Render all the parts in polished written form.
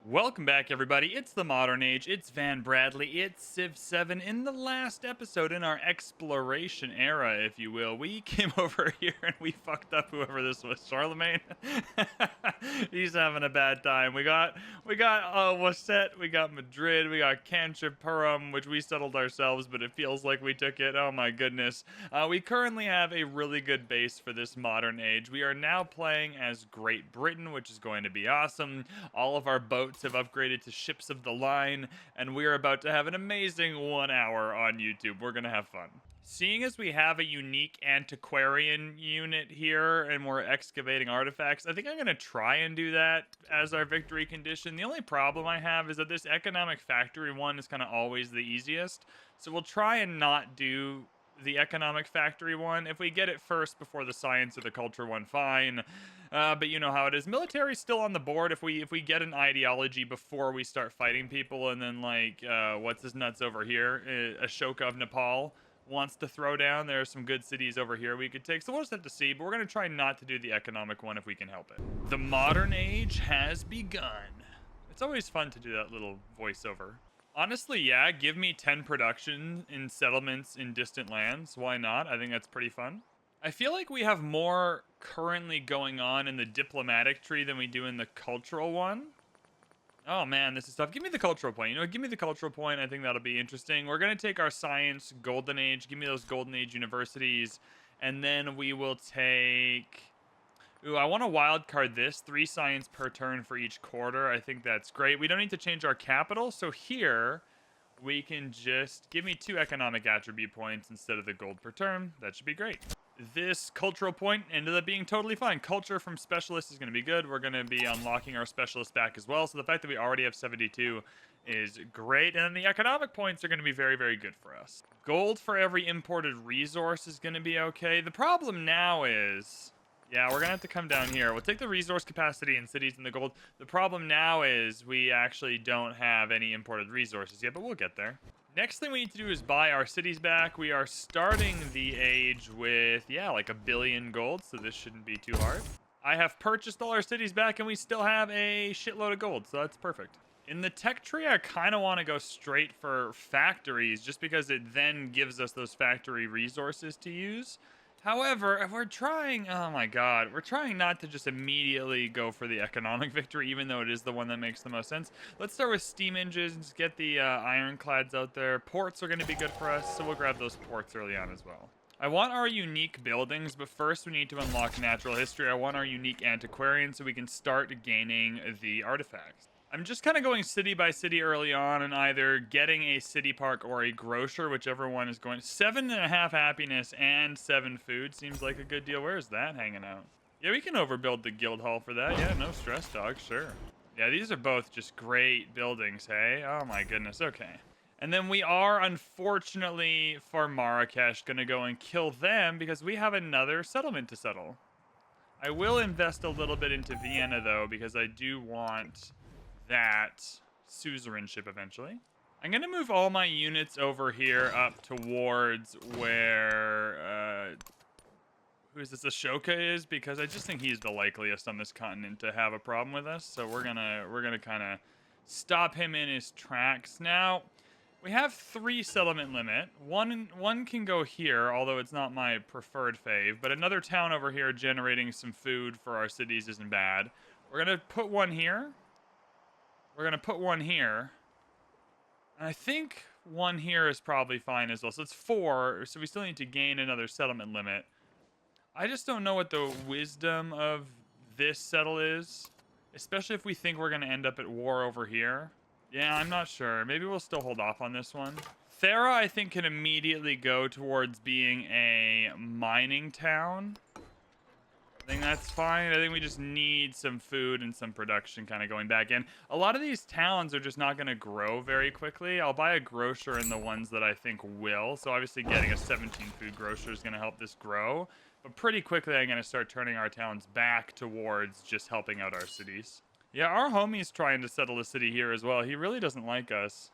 Welcome back, everybody. It's the Modern Age. It's VanBradley. It's Civ 7. In the last episode, in our exploration era, if you will, we came over here and we fucked up whoever this was. Charlemagne. He's having a bad time. We got Wasset, we got Madrid, we got Canchipuram, which we settled ourselves, but it feels like we took it. Oh my goodness. We currently have a really good base for this Modern Age. We are now playing as Great Britain, which is going to be awesome. All of our boats have upgraded to ships of the line, and we're about to have an amazing 1 hour on YouTube. We're gonna have fun. Seeing as we have a unique antiquarian unit here and we're excavating artifacts, I think I'm gonna try and do that as our victory condition. The only problem I have is that this economic factory one is kind of always the easiest, so we'll try and not do the economic factory one. If we get it first before the science or the culture one, fine. But you know how it is. Military's still on the board. If we get an ideology before we start fighting people, and then like what's his nuts over here, Ashoka of Nepal wants to throw down, there are some good cities over here we could take. So we'll just have to see. But we're gonna try not to do the economic one if we can help it. The modern age has begun. It's always fun to do that little voiceover. Honestly, yeah, give me 10 production in settlements in distant lands. Why not? I think that's pretty fun. I feel like we have more currently going on in the diplomatic tree than we do in the cultural one. Oh man, this is tough. Give me the cultural point. You know, give me the cultural point. I think that'll be interesting. We're going to take our science golden age. Give me those golden age universities. And then we will take... Ooh, I want to wild card this. 3 science per turn for each quarter. I think that's great. We don't need to change our capital. So here, we can just give me 2 economic attribute points instead of the gold per turn. That should be great. This cultural point ended up being totally fine. Culture from specialist is going to be good. We're going to be unlocking our specialist back as well. So the fact that we already have 72 is great. And then the economic points are going to be very, very good for us. Gold for every imported resource is going to be okay. The problem now is... Yeah, we're going to have to come down here. We'll take the resource capacity in cities and the gold. The problem now is we actually don't have any imported resources yet, but we'll get there. Next thing we need to do is buy our cities back. We are starting the age with, yeah, like 1 billion gold, so this shouldn't be too hard. I have purchased all our cities back, and we still have a shitload of gold, so that's perfect. In the tech tree, I kind of want to go straight for factories, just because it then gives us those factory resources to use. However, if we're trying, oh my god, we're trying not to just immediately go for the economic victory, even though it is the one that makes the most sense. Let's start with steam engines, get the ironclads out there. Ports are going to be good for us, so we'll grab those ports early on as well. I want our unique buildings, but first we need to unlock natural history. I want our unique antiquarian so we can start gaining the artifacts. I'm just kind of going city by city early on and either getting a city park or a grocer, whichever one is going. 7.5 happiness and 7 food seems like a good deal. Where is that hanging out? Yeah, we can overbuild the guild hall for that. Yeah, no stress, dog. Sure. Yeah, these are both just great buildings, hey? Oh my goodness. Okay. And then we are, unfortunately, for Marrakesh, going to go and kill them because we have another settlement to settle. I will invest a little bit into Vienna, though, because I do want... that suzerainship eventually. I'm gonna move all my units over here up towards where who is this, Ashoka is, because I just think he's the likeliest on this continent to have a problem with us. So we're gonna kind of stop him in his tracks. Now we have 3 settlement limit. One can go here, although it's not my preferred fave. But another town over here generating some food for our cities isn't bad. We're gonna put one here. We're going to put one here. And I think one here is probably fine as well. So it's 4. So we still need to gain another settlement limit. I just don't know what the wisdom of this settle is. Especially if we think we're going to end up at war over here. Yeah, I'm not sure. Maybe we'll still hold off on this one. Thera, I think, can immediately go towards being a mining town. I think that's fine. I think we just need some food and some production kind of going back in. A lot of these towns are just not going to grow very quickly. I'll buy a grocer in the ones that I think will. So obviously getting a 17 food grocer is going to help this grow. But pretty quickly I'm going to start turning our towns back towards just helping out our cities. Yeah, our homie's trying to settle a city here as well. He really doesn't like us.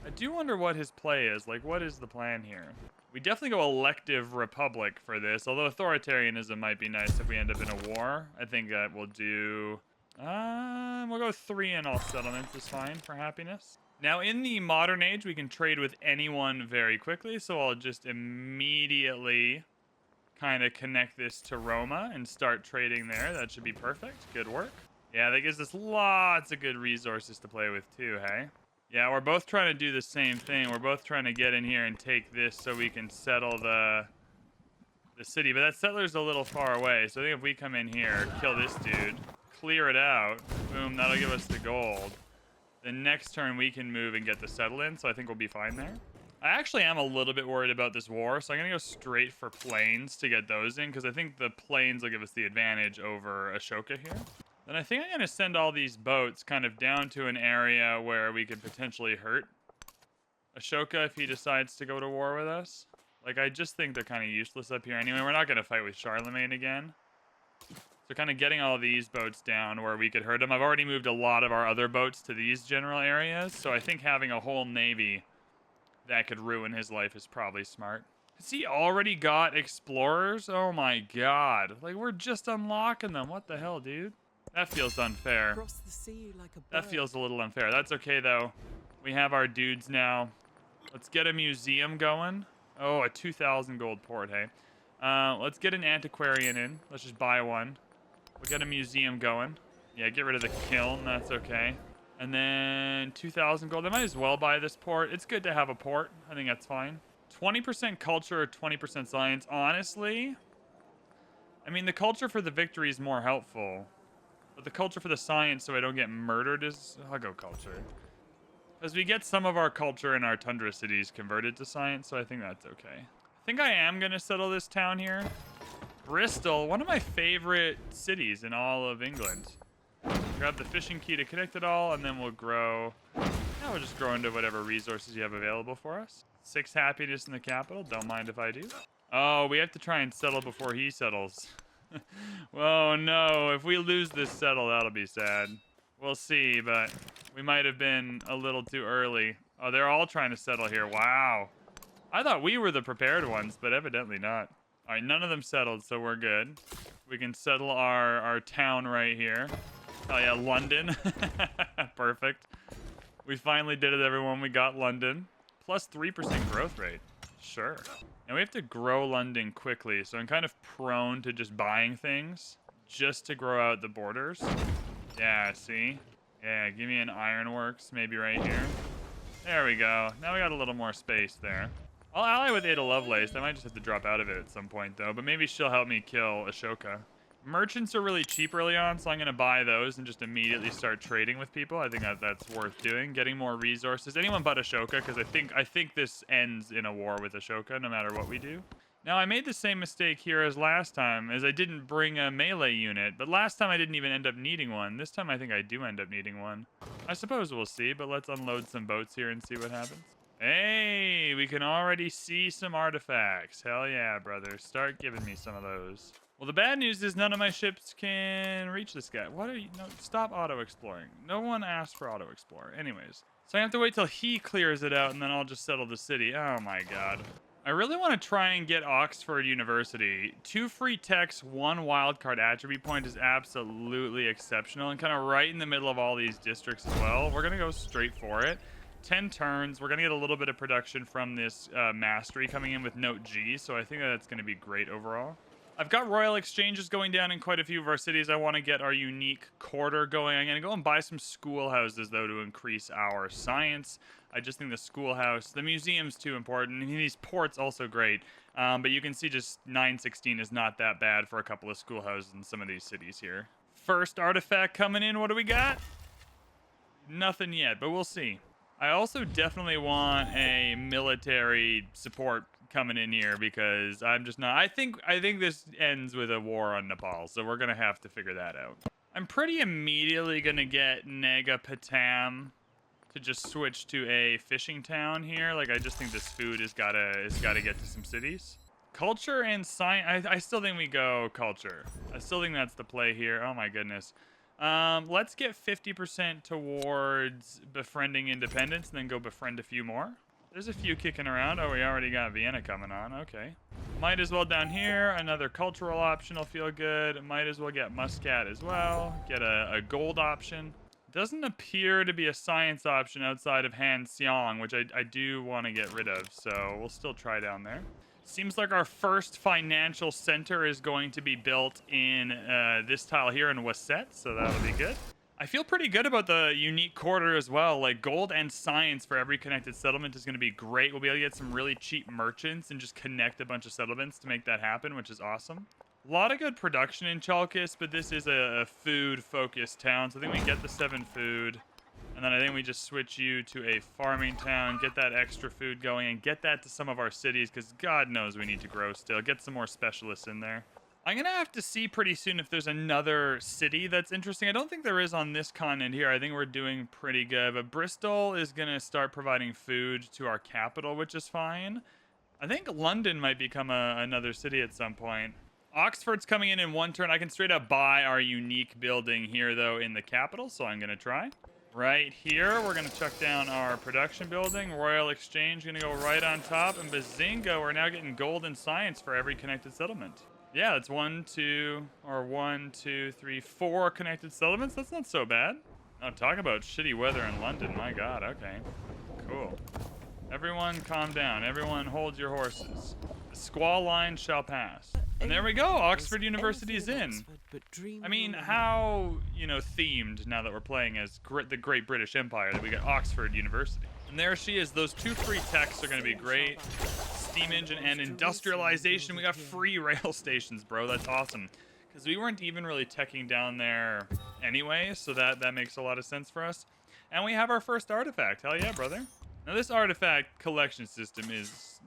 I do wonder what his play is. Like, what is the plan here? We definitely go elective republic for this, although authoritarianism might be nice if we end up in a war. I think that we'll do We'll go 3 in all settlements is fine for happiness. Now, in the modern age, we can trade with anyone very quickly, so I'll just immediately kind of connect this to Roma and start trading there. That should be perfect. Good work. Yeah, that gives us lots of good resources to play with too, hey? Yeah, we're both trying to do the same thing. We're both trying to get in here and take this so we can settle the city. But that settler's a little far away, so I think if we come in here, kill this dude, clear it out, boom, that'll give us the gold. The next turn we can move and get the settle in, so I think we'll be fine there. I actually am a little bit worried about this war, so I'm going to go straight for plains to get those in, because I think the plains will give us the advantage over Ashoka here. Then I think I'm going to send all these boats kind of down to an area where we could potentially hurt Ashoka if he decides to go to war with us. Like, I just think they're kind of useless up here anyway. We're not going to fight with Charlemagne again. So kind of getting all these boats down where we could hurt him. I've already moved a lot of our other boats to these general areas, so I think having a whole navy that could ruin his life is probably smart. Has he already got explorers? Oh my god. Like, we're just unlocking them. What the hell, dude? That feels unfair. Across the sea like a That bird. feels a little unfair. That's okay, though. We have our dudes now. Let's get a museum going. Oh, a 2,000 gold port, hey. Let's get an antiquarian in. Let's just buy one. We'll get a museum going. Yeah, get rid of the kiln. That's okay. And then 2,000 gold. I might as well buy this port. It's good to have a port. I think that's fine. 20% culture or 20% science. Honestly, I mean, the culture for the victory is more helpful. But the culture for the science so I don't get murdered is... I'll go culture. Because we get some of our culture in our tundra cities converted to science, so I think that's okay. I think I am going to settle this town here. Bristol, one of my favorite cities in all of England. Grab the fishing key to connect it all, and then we'll grow. Now we'll just grow into whatever resources you have available for us. 6 happiness in the capital. Don't mind if I do. Oh, we have to try and settle before he settles. Oh no, if we lose this settle, that'll be sad. We'll see, but we might have been a little too early. Oh, they're all trying to settle here. Wow. I thought we were the prepared ones, but evidently not. All right, none of them settled, so we're good. We can settle our town right here. Oh yeah, London. Perfect. We finally did it, everyone. We got London. Plus 3% growth rate. Sure. Now we have to grow London quickly, so I'm kind of prone to just buying things just to grow out the borders. Yeah, see? Yeah, give me an ironworks, maybe right here. There we go. Now we got a little more space there. I'll ally with Ada Lovelace. I might just have to drop out of it at some point, though, but maybe she'll help me kill Ashoka. Merchants are really cheap early on, so I'm going to buy those and just immediately start trading with people. I think that's worth doing. Getting more resources. Anyone but Ashoka, because I think this ends in a war with Ashoka, no matter what we do. Now, I made the same mistake here as last time, as I didn't bring a melee unit. But last time I didn't even end up needing one. This time I think I do end up needing one. I suppose we'll see, but let's unload some boats here and see what happens. Hey, we can already see some artifacts. Hell yeah, brother. Start giving me some of those. Well, the bad news is none of my ships can reach this guy. What are you? No, stop auto-exploring. No one asked for auto-explore. Anyways. So I have to wait till he clears it out, and then I'll just settle the city. Oh, my God. I really want to try and get Oxford University. 2 free techs, 1 wildcard attribute point is absolutely exceptional, and kind of right in the middle of all these districts as well. We're going to go straight for it. 10 turns. We're going to get a little bit of production from this mastery coming in with Note G, so I think that's going to be great overall. I've got royal exchanges going down in quite a few of our cities. I want to get our unique quarter going. I'm going to go and buy some schoolhouses, though, to increase our science. I just think the schoolhouse, the museum's too important. And these ports also great. But you can see just 916 is not that bad for a couple of schoolhouses in some of these cities here. First artifact coming in. What do we got? Nothing yet, but we'll see. I also definitely want a military support coming in here because I'm just not... I think this ends with a war on Nepal, so we're going to have to figure that out. I'm pretty immediately going to get Negapatam to just switch to a fishing town here. Like, I just think this food has got to get to some cities. Culture and science... I still think we go culture. I still think that's the play here. Oh, my goodness. Let's get 50% towards befriending independence and then go befriend a few more. There's a few kicking around. Oh, we already got Vienna coming on. Okay. Might as well down here. Another cultural option will feel good. Might as well get muscat as well. Get a gold option. Doesn't appear to be a science option outside of Han Xiang, which I do want to get rid of. So we'll still try down there. Seems like our first financial center is going to be built in this tile here in Wasset. So that'll be good. I feel pretty good about the unique quarter as well. Like gold and science for every connected settlement is going to be great. We'll be able to get some really cheap merchants and just connect a bunch of settlements to make that happen, which is awesome. A lot of good production in Chalkis, but this is a food-focused town. So I think we get the 7 food. And then I think we just switch you to a farming town, get that extra food going, and get that to some of our cities, because God knows we need to grow still. Get some more specialists in there. I'm going to have to see pretty soon if there's another city that's interesting. I don't think there is on this continent here. I think we're doing pretty good. But Bristol is going to start providing food to our capital, which is fine. I think London might become another city at some point. Oxford's coming in 1 turn. I can straight up buy our unique building here, though, in the capital. So I'm going to try. Right here, we're going to chuck down our production building. Royal Exchange going to go right on top. And bazinga, we're now getting gold and science for every connected settlement. Yeah, it's 1, 2, 3, 4 connected settlements. That's not so bad. Oh, talk about shitty weather in London. My God, okay. Cool. Everyone calm down. Everyone hold your horses. The squall line shall pass. And there we go. Oxford University is in. I mean, how, themed now that we're playing as the Great British Empire that we got Oxford University. And there she is. Those 2 free techs are going to be great. Steam engine and industrialization. We got free rail stations, bro. That's awesome. Because we weren't even really teching down there anyway, so that makes a lot of sense for us. And we have our first artifact. Hell yeah, brother. Now, this artifact collection system is,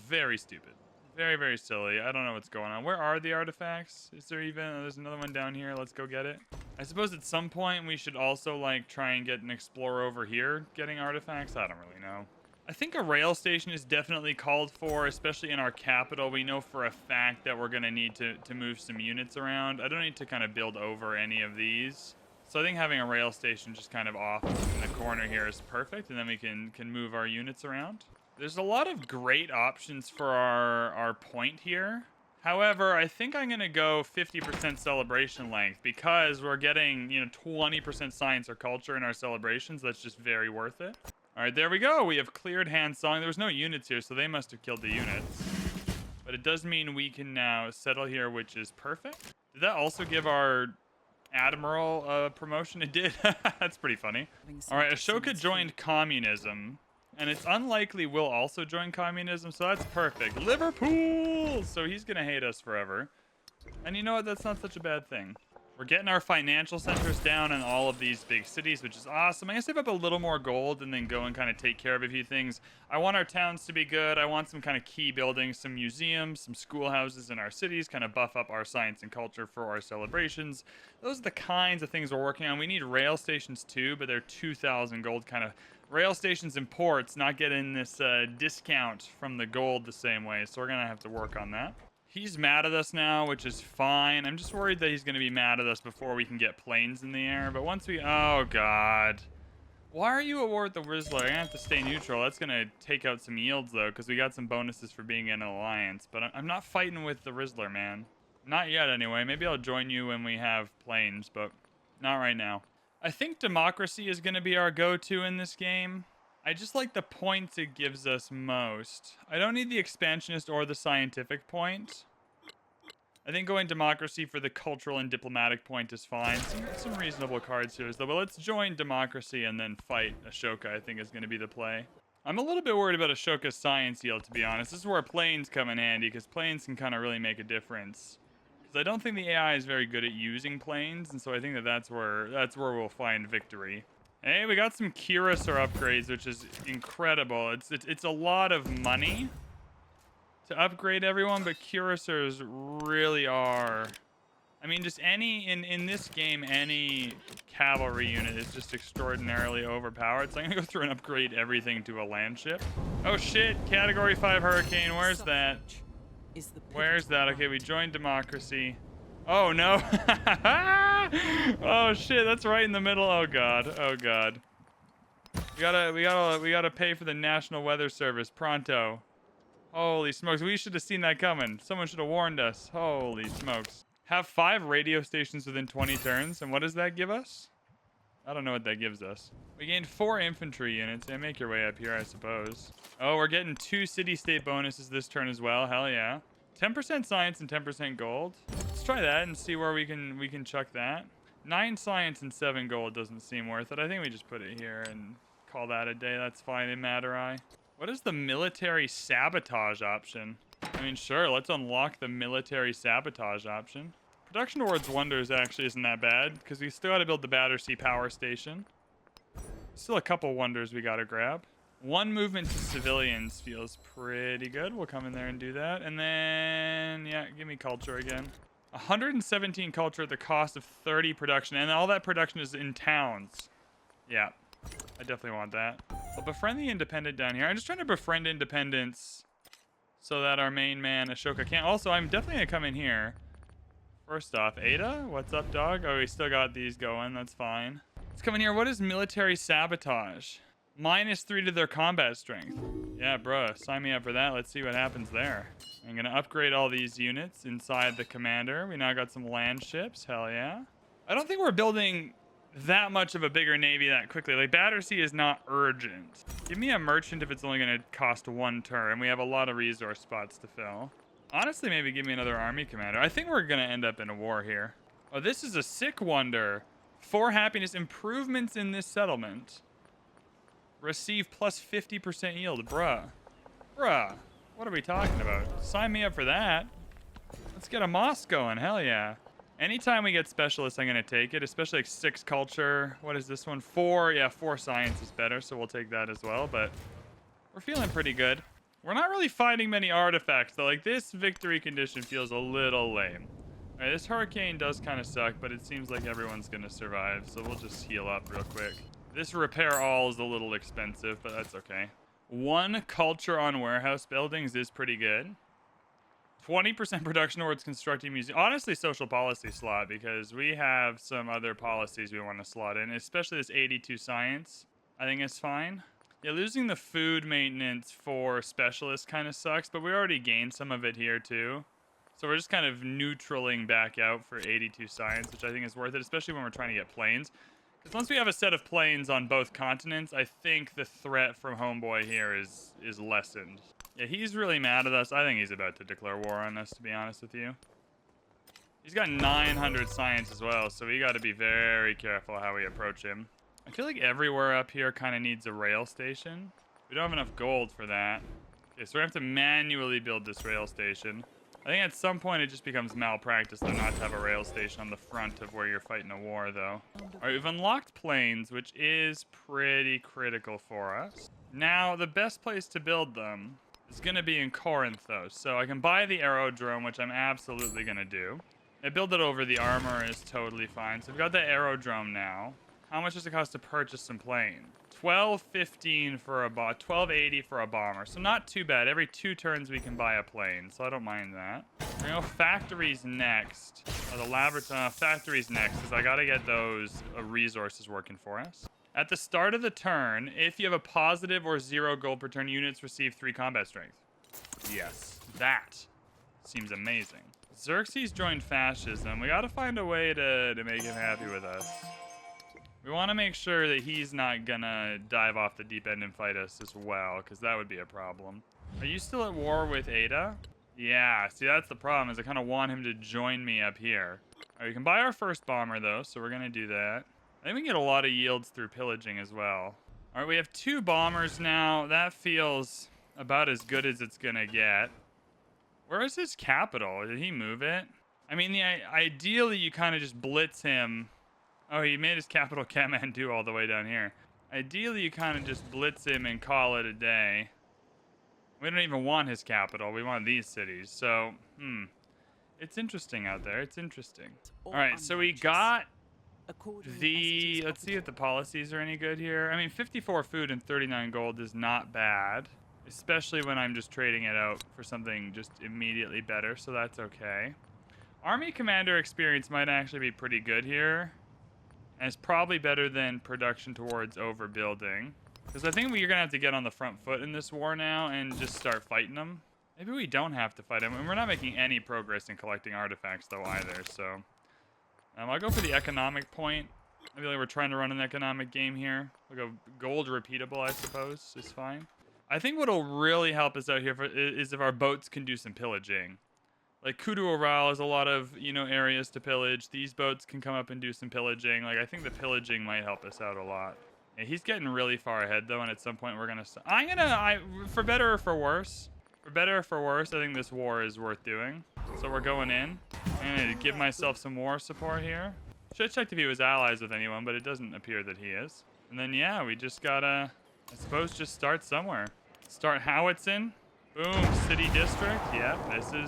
very stupid. Very, very silly. I don't know what's going on. Where are the artifacts? Is there even... Oh, there's another one down here. Let's go get it. I suppose at some point we should also, try and get an explorer over here getting artifacts. I don't really know. I think a rail station is definitely called for, especially in our capital. We know for a fact that we're going to need to move some units around. I don't need to kind of build over any of these. So I think having a rail station just kind of off in the corner here is perfect, and then we can move our units around. There's a lot of great options for our point here. However, I think I'm going to go 50% celebration length because we're getting, 20% science or culture in our celebrations. That's just very worth it. All right, there we go. We have cleared Han Song. There was no units here, so they must have killed the units. But it does mean we can now settle here, which is perfect. Did that also give our admiral a promotion? It did. That's pretty funny. All right, Ashoka joined communism. And it's unlikely we'll also join communism, so that's perfect. Liverpool! So he's going to hate us forever. And you know what? That's not such a bad thing. We're getting our financial centers down in all of these big cities, which is awesome. I'm going to save up a little more gold and then go and kind of take care of a few things. I want our towns to be good. I want some kind of key buildings, some museums, some schoolhouses in our cities, kind of buff up our science and culture for our celebrations. Those are the kinds of things we're working on. We need rail stations too, but they're 2,000 gold kind of. Rail stations and ports not getting this discount from the gold the same way, so we're going to have to work on that. He's mad at us now, which is fine. I'm just worried that he's going to be mad at us before we can get planes in the air, but once we... Oh, God. Why are you at war with the Rizzler? I'm going to have to stay neutral. That's going to take out some yields, though, because we got some bonuses for being in an alliance, but I'm not fighting with the Rizzler, man. Not yet, anyway. Maybe I'll join you when we have planes, but not right now. I think democracy is going to be our go-to in this game. I just like the points it gives us most. I don't need the expansionist or the scientific point. I think going democracy for the cultural and diplomatic point is fine. Some reasonable cards here, though. But let's join democracy and then fight Ashoka, I think is going to be the play. I'm a little bit worried about Ashoka's science yield, to be honest. This is where planes come in handy, because planes can kind of really make a difference. Because I don't think the AI is very good at using planes, and so I think that's where we'll find victory. Hey, we got some Cuirassar upgrades, which is incredible. It's a lot of money to upgrade everyone, but Cuirassars really are. I mean, just in this game, any cavalry unit is just extraordinarily overpowered. So I'm gonna go through and upgrade everything to a land ship. Oh shit! Category 5 Hurricane. Where's that? Where's that? Okay, we joined democracy. Oh no! Oh shit! That's right in the middle. Oh god! Oh god! We gotta pay for the National Weather Service pronto. Holy smokes, we should have seen that coming. Someone should have warned us. Holy smokes. Have 5 radio stations within 20 turns, and what does that give us? I don't know what that gives us. We gained 4 infantry units, and make your way up here, I suppose. Oh, we're getting 2 city-state bonuses this turn as well. Hell yeah. 10% science and 10% gold. Let's try that and see where we can chuck that. 9 science and 7 gold doesn't seem worth it. I think we just put it here and call that a day. That's fine in Madurai. What is the military sabotage option? I mean, sure, let's unlock the military sabotage option. Production towards wonders actually isn't that bad, because we still got to build the Battersea Power Station. Still a couple wonders we got to grab. 1 movement to civilians feels pretty good. We'll come in there and do that. And then, yeah, give me culture again. 117 culture at the cost of 30 production, and all that production is in towns. Yeah, I definitely want that. I'll befriend the independent down here. I'm just trying to befriend independence so that our main man, Ashoka, can't. Also, I'm definitely going to come in here. First off, Ada, what's up, dog? Oh, we still got these going. That's fine. Let's come in here. What is military sabotage? -3 to their combat strength. Yeah, bruh, sign me up for that. Let's see what happens there. I'm going to upgrade all these units inside the commander. We now got some land ships. Hell yeah. I don't think we're building that much of a bigger navy that quickly. Like, Battersea is not urgent. Give me a merchant if it's only going to cost 1 turn. We have a lot of resource spots to fill. Honestly, maybe give me another army commander. I think we're going to end up in a war here. Oh, this is a sick wonder. 4 happiness improvements in this settlement. Receive plus 50% yield. Bruh. Bruh. What are we talking about? Sign me up for that. Let's get a mosque going. Hell yeah. Anytime we get specialists, I'm going to take it. Especially like 6 culture. What is this one? 4. Yeah, 4 science is better, so we'll take that as well. But we're feeling pretty good. We're not really finding many artifacts, though. Like, this victory condition feels a little lame. All right, this hurricane does kind of suck, but it seems like everyone's going to survive. So we'll just heal up real quick. This repair all is a little expensive, but that's okay. 1 culture on warehouse buildings is pretty good. 20% production towards constructing museum. Honestly, social policy slot, because we have some other policies we want to slot in, especially this 82 science. I think it's fine. Yeah, losing the food maintenance for specialists kind of sucks, but we already gained some of it here too. So we're just kind of neutraling back out for 82 science, which I think is worth it, especially when we're trying to get planes. Because once we have a set of planes on both continents, I think the threat from Homeboy here is lessened. Yeah, he's really mad at us. I think he's about to declare war on us, to be honest with you. He's got 900 science as well, so we got to be very careful how we approach him. I feel like everywhere up here kind of needs a rail station. We don't have enough gold for that. Okay, so we have to manually build this rail station. I think at some point it just becomes malpractice though not to have a rail station on the front of where you're fighting a war though. Alright, we've unlocked planes, which is pretty critical for us. Now, the best place to build them is going to be in Corinth though. So I can buy the aerodrome, which I'm absolutely going to do. I build it over the armor is totally fine. So we've got the aerodrome now. How much does it cost to purchase some plane? 12.15 for a bomb, 12.80 for a bomber. So not too bad. Every 2 turns we can buy a plane, so I don't mind that. We're gonna go factories next. The laboratory factories next, because I gotta get those resources working for us. At the start of the turn, if you have a positive or 0 gold per turn, units receive 3 combat strength. Yes, that seems amazing. Xerxes joined fascism. We gotta find a way to make him happy with us. We want to make sure that he's not gonna dive off the deep end and fight us as well, because that would be a problem. Are you still at war with Ada? Yeah, see, that's the problem, is I kind of want him to join me up here. All right, we can buy our first bomber, though, so we're going to do that. I think we can get a lot of yields through pillaging as well. All right, we have 2 bombers now. That feels about as good as it's going to get. Where is his capital? Did he move it? I mean, ideally, you kind of just blitz him. Oh, he made his capital Kathmandu all the way down here. Ideally, you kind of just blitz him and call it a day. We don't even want his capital. We want these cities. So, it's interesting out there. It's interesting. All right, so we got the... Let's see if the policies are any good here. I mean, 54 food and 39 gold is not bad, especially when I'm just trading it out for something just immediately better, so that's okay. Army commander experience might actually be pretty good here. And it's probably better than production towards overbuilding. Because I think we're going to have to get on the front foot in this war now and just start fighting them. Maybe we don't have to fight him. And we're not making any progress in collecting artifacts, though, either. So I'll go for the economic point. I feel like we're trying to run an economic game here. Like a gold repeatable, I suppose, is fine. I think what'll really help us out here is if our boats can do some pillaging. Like, Kudu Oral has a lot of, you know, areas to pillage. These boats can come up and do some pillaging. Like, I think the pillaging might help us out a lot. Yeah, he's getting really far ahead, though, and at some point we're going to... For better or for worse... For better or for worse, I think this war is worth doing. So we're going in. I'm going to give myself some war support here. Should have checked if he was allies with anyone, but it doesn't appear that he is. And then, yeah, we just gotta, I suppose, just start somewhere. Start howitzing. Boom, city district. Yeah,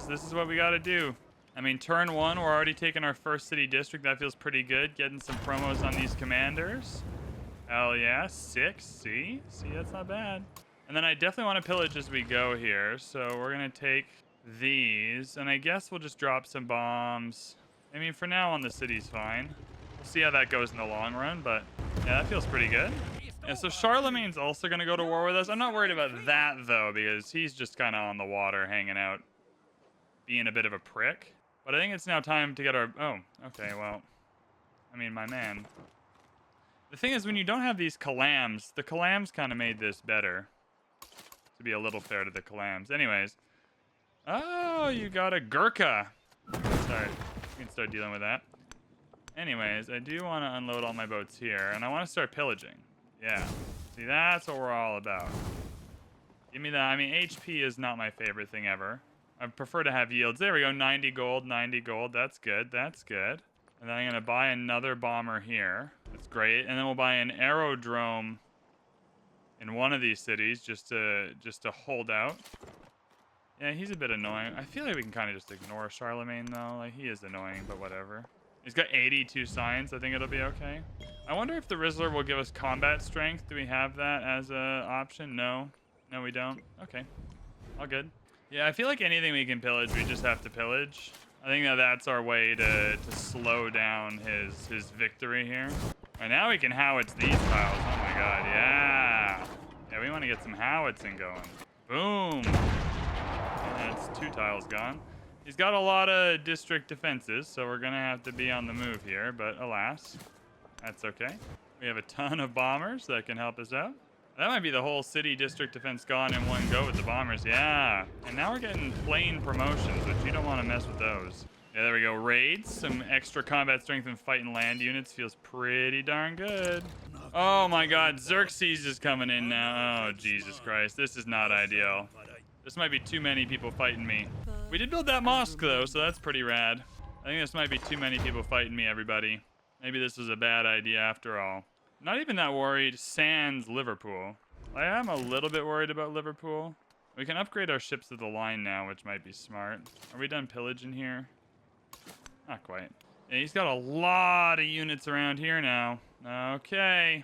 this is what we gotta do. I mean, turn 1, we're already taking our first city district. That feels pretty good. Getting some promos on these commanders. Hell yeah, 6. See, that's not bad. And then I definitely want to pillage as we go here. So we're going to take these. And I guess we'll just drop some bombs. I mean, for now on, the city's fine. We'll see how that goes in the long run. But yeah, that feels pretty good. Yeah, so Charlemagne's also going to go to war with us. I'm not worried about that, though, because he's just kind of on the water hanging out, being a bit of a prick. But I think it's now time to get our... Oh, okay, well... I mean, my man. The thing is, when you don't have these Kalams, the Kalams kind of made this better. To be a little fair to the Kalams. Anyways. Oh, you got a Gurkha. Sorry. We can start dealing with that. Anyways, I do want to unload all my boats here. And I want to start pillaging. Yeah. See, that's what we're all about. Give me that. I mean, HP is not my favorite thing ever. I prefer to have yields. There we go. 90 gold, 90 gold. That's good. That's good. And then I'm going to buy another bomber here. That's great. And then we'll buy an aerodrome in one of these cities just to hold out. Yeah, he's a bit annoying. I feel like we can kind of just ignore Charlemagne, though. Like, he is annoying, but whatever. He's got 82 science. I think it'll be okay. I wonder if the Rizzler will give us combat strength. Do we have that as an option? No. No, we don't. Okay. All good. Yeah, I feel like anything we can pillage, we just have to pillage. I think that's our way to slow down his victory here. And now we can howitz these tiles. Oh my god, yeah. Yeah, we want to get some howitzing going. Boom. And that's 2 tiles gone. He's got a lot of district defenses, so we're going to have to be on the move here. But alas, that's okay. We have a ton of bombers that can help us out. That might be the whole city district defense gone in one go with the bombers. Yeah. And now we're getting plane promotions, which you don't want to mess with those. Yeah, there we go. Raids. Some extra combat strength and fight and land units feels pretty darn good. Oh my god, Xerxes is coming in now. Oh, Jesus Christ. This is not ideal. This might be too many people fighting me. We did build that mosque, though, so that's pretty rad. I think this might be too many people fighting me, everybody. Maybe this was a bad idea after all. Not even that worried. Sans Liverpool. I am a little bit worried about Liverpool. We can upgrade our ships to the line now, which might be smart. Are we done pillaging here? Not quite. Yeah, he's got a lot of units around here now. Okay.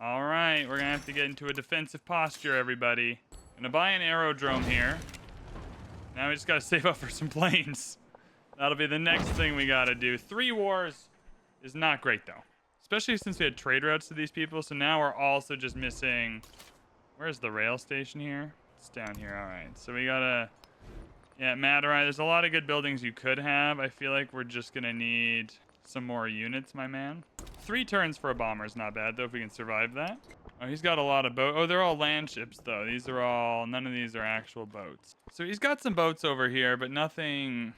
All right, we're going to have to get into a defensive posture, everybody. I'm going to buy an aerodrome here. Now we just got to save up for some planes. That'll be the next thing we got to do. 3 wars is not great, though. Especially since we had trade routes to these people. So now we're also just missing... Where's the rail station here? It's down here. All right. So we got to... Yeah, Madurai. There's a lot of good buildings you could have. I feel like we're just going to need some more units, my man. 3 turns for a bomber is not bad, though, if we can survive that. Oh, he's got a lot of boats. Oh, they're all land ships, though. These are all... None of these are actual boats. So he's got some boats over here, but nothing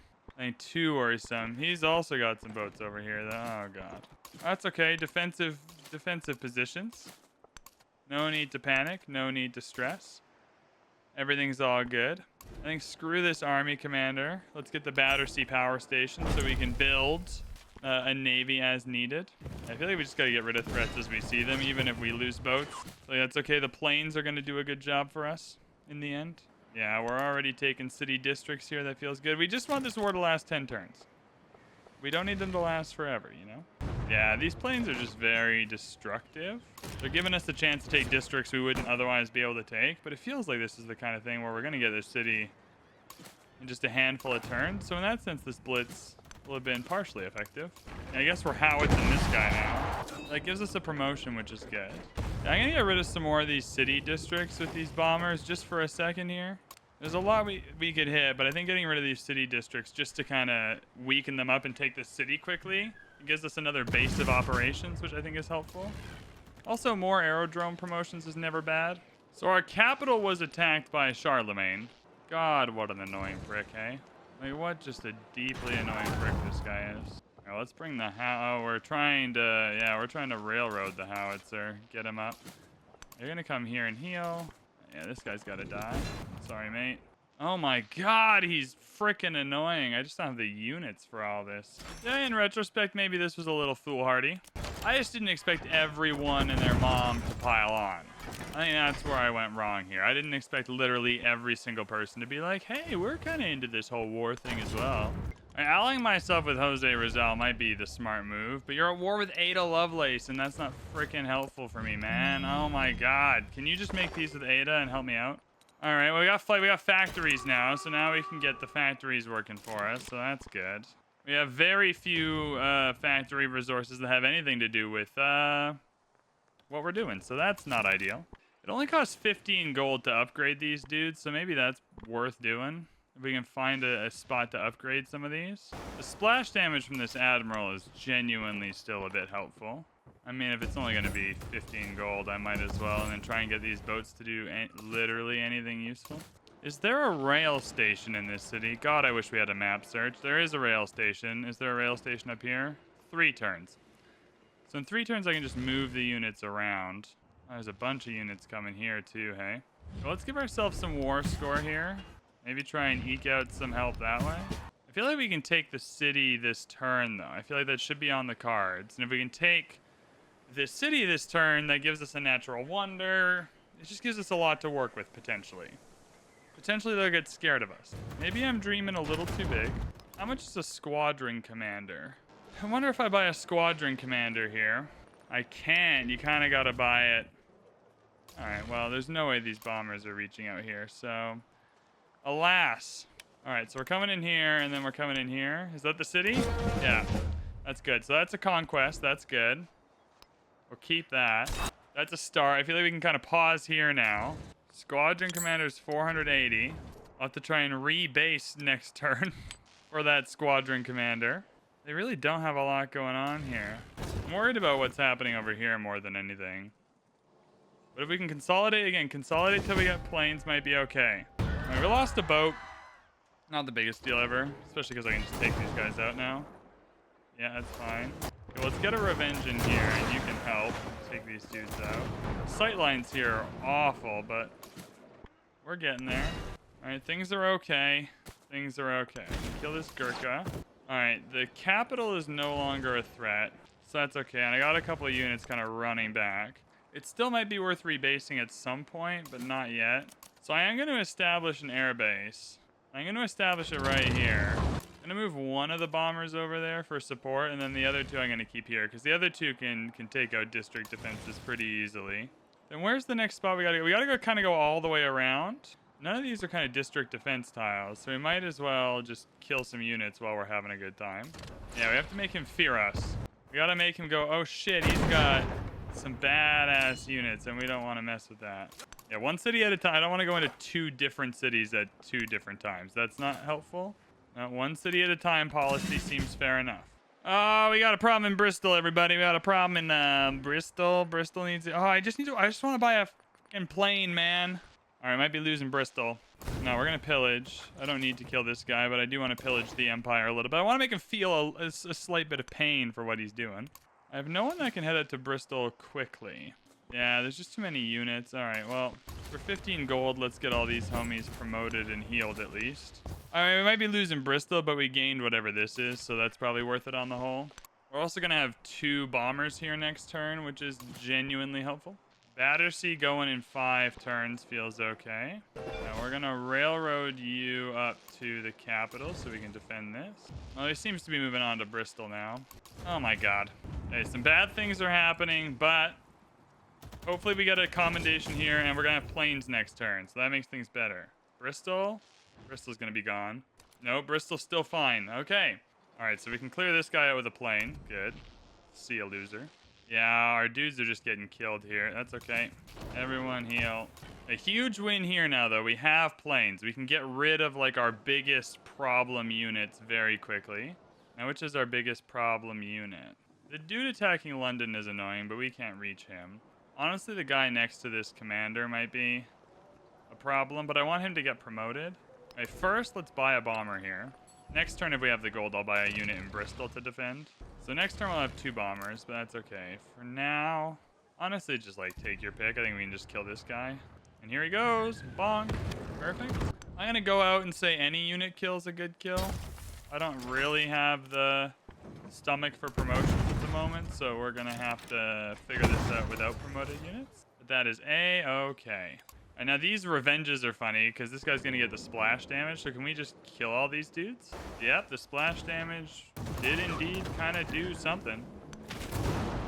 too worrisome. He's also got some boats over here, though. Oh, God. That's okay. Defensive positions. No need to panic. No need to stress. Everything's all good. I think screw this army commander. Let's get the Battersea power station so we can build a navy as needed. I feel like we just got to get rid of threats as we see them, even if we lose boats. So that's okay. The planes are going to do a good job for us in the end. Yeah, we're already taking city districts here. That feels good. We just want this war to last 10 turns. We don't need them to last forever, you know? Yeah, these planes are just very destructive. They're giving us the chance to take districts we wouldn't otherwise be able to take, but it feels like this is the kind of thing where we're going to get this city in just a handful of turns. So in that sense, this blitz will have been partially effective. And I guess we're howitzing this guy now. That gives us a promotion, which is good. I'm going to get rid of some more of these city districts with these bombers just for a second here. There's a lot we could hit, but I think getting rid of these city districts just to kind of weaken them up and take the city quickly, it gives us another base of operations, which I think is helpful. Also, more aerodrome promotions is never bad. So our capital was attacked by Charlemagne. God, what an annoying prick, hey? Like, what just a deeply annoying prick this guy is. All right, let's bring the we're trying to railroad the howitzer. Get him up. You're gonna come here and heal. Yeah, this guy's gotta die. Sorry, mate. Oh my god, he's freaking annoying. I just don't have the units for all this. Yeah, in retrospect, maybe this was a little foolhardy. I just didn't expect everyone and their mom to pile on. I think that's where I went wrong here. I didn't expect literally every single person to be like, hey, we're kind of into this whole war thing as well. Allying myself with Jose Rizal might be the smart move, but you're at war with Ada Lovelace, and that's not freaking helpful for me, man. Oh my god. Can you just make peace with Ada and help me out? All right, well, we got factories now, so now we can get the factories working for us, so that's good. We have very few factory resources that have anything to do with what we're doing, so that's not ideal. It only costs 15 gold to upgrade these dudes, so maybe that's worth doing. If we can find a spot to upgrade some of these. The splash damage from this Admiral is genuinely still a bit helpful. I mean, if it's only going to be 15 gold, I might as well, and then try and get these boats to do literally anything useful. Is there a rail station in this city? God, I wish we had a map search. There is a rail station. Is there a rail station up here? 3 turns. So in 3 turns, I can just move the units around. Oh, there's a bunch of units coming here too, hey? Well, let's give ourselves some war score here. Maybe try and eke out some help that way. I feel like we can take the city this turn, though. I feel like that should be on the cards. And if we can take the city this turn, that gives us a natural wonder. It just gives us a lot to work with, potentially. Potentially, they'll get scared of us. Maybe I'm dreaming a little too big. How much is a squadron commander? I wonder if I buy a squadron commander here. I can. You kind of got to buy it. All right, well, there's no way these bombers are reaching out here, so... Alas. All right, so we're coming in here, and then we're coming in here. Is that the city? Yeah, that's good. So that's a conquest. That's good. We'll keep that. That's a start. I feel like we can kind of pause here now. Squadron commander's 480. I'll have to try and rebase next turn for that squadron commander. They really don't have a lot going on here. I'm worried about what's happening over here more than anything. But if we can consolidate again, consolidate till we get planes might be okay. All right, we lost a boat. Not the biggest deal ever, especially because I can just take these guys out now. Yeah, that's fine. Okay, let's get a revenge in here, and you can help take these dudes out. Sightlines here are awful, but we're getting there. All right, things are okay. Things are okay. Kill this Gurkha. All right, the capital is no longer a threat, so that's okay. And I got a couple of units kind of running back. It still might be worth rebasing at some point, but not yet. So I am going to establish an air base. I'm going to establish it right here. I'm going to move one of the bombers over there for support, and then the other 2 I'm going to keep here, because the other 2 can take out district defenses pretty easily. Then where's the next spot we got to go? We got to kind of go all the way around. None of these are kind of district defense tiles, so we might as well just kill some units while we're having a good time. Yeah, we have to make him fear us. We got to make him go, oh shit, he's got some badass units, and we don't want to mess with that. Yeah, 1 city at a time. I don't want to go into 2 different cities at 2 different times. That's not helpful. 1 city at a time policy seems fair enough. Oh, we got a problem in Bristol, everybody. We got a problem in Bristol. Bristol needs... Oh, I just want to buy a fucking plane, man. All right, might be losing Bristol. No, we're going to pillage. I don't need to kill this guy, but I do want to pillage the Empire a little bit. I want to make him feel a slight bit of pain for what he's doing. I have no one that can head out to Bristol quickly. Yeah, there's just too many units. All right, well, for 15 gold, let's get all these homies promoted and healed at least. All right, we might be losing Bristol, but we gained whatever this is, so that's probably worth it on the whole. We're also going to have 2 bombers here next turn, which is genuinely helpful. Battersea going in 5 turns feels okay. Now we're going to railroad you up to the capital so we can defend this. Well, he seems to be moving on to Bristol now. Oh my god. Okay, some bad things are happening, but hopefully we get a commendation here, and we're going to have planes next turn, so that makes things better. Bristol? Bristol's going to be gone. No, Bristol's still fine. Okay. All right, so we can clear this guy out with a plane. Good. See a loser. Yeah, our dudes are just getting killed here. That's okay. Everyone heal. A huge win here now, though. We have planes. We can get rid of, like, our biggest problem units very quickly. Now, which is our biggest problem unit? The dude attacking London is annoying, but we can't reach him. Honestly, the guy next to this commander might be a problem, but I want him to get promoted. Okay, first, let's buy a bomber here. Next turn, if we have the gold, I'll buy a unit in Bristol to defend. So next turn, we'll have 2 bombers, but that's okay. For now, honestly, just, like, take your pick. I think we can just kill this guy. And here he goes. Bonk. Perfect. I'm going to go out and say any unit kill's a good kill. I don't really have the stomach for promotions at the moment, so we're going to have to figure this out without promoted units. But that is A-okay. And now these revenges are funny because this guy's going to get the splash damage. So can we just kill all these dudes? Yep, the splash damage did indeed kind of do something.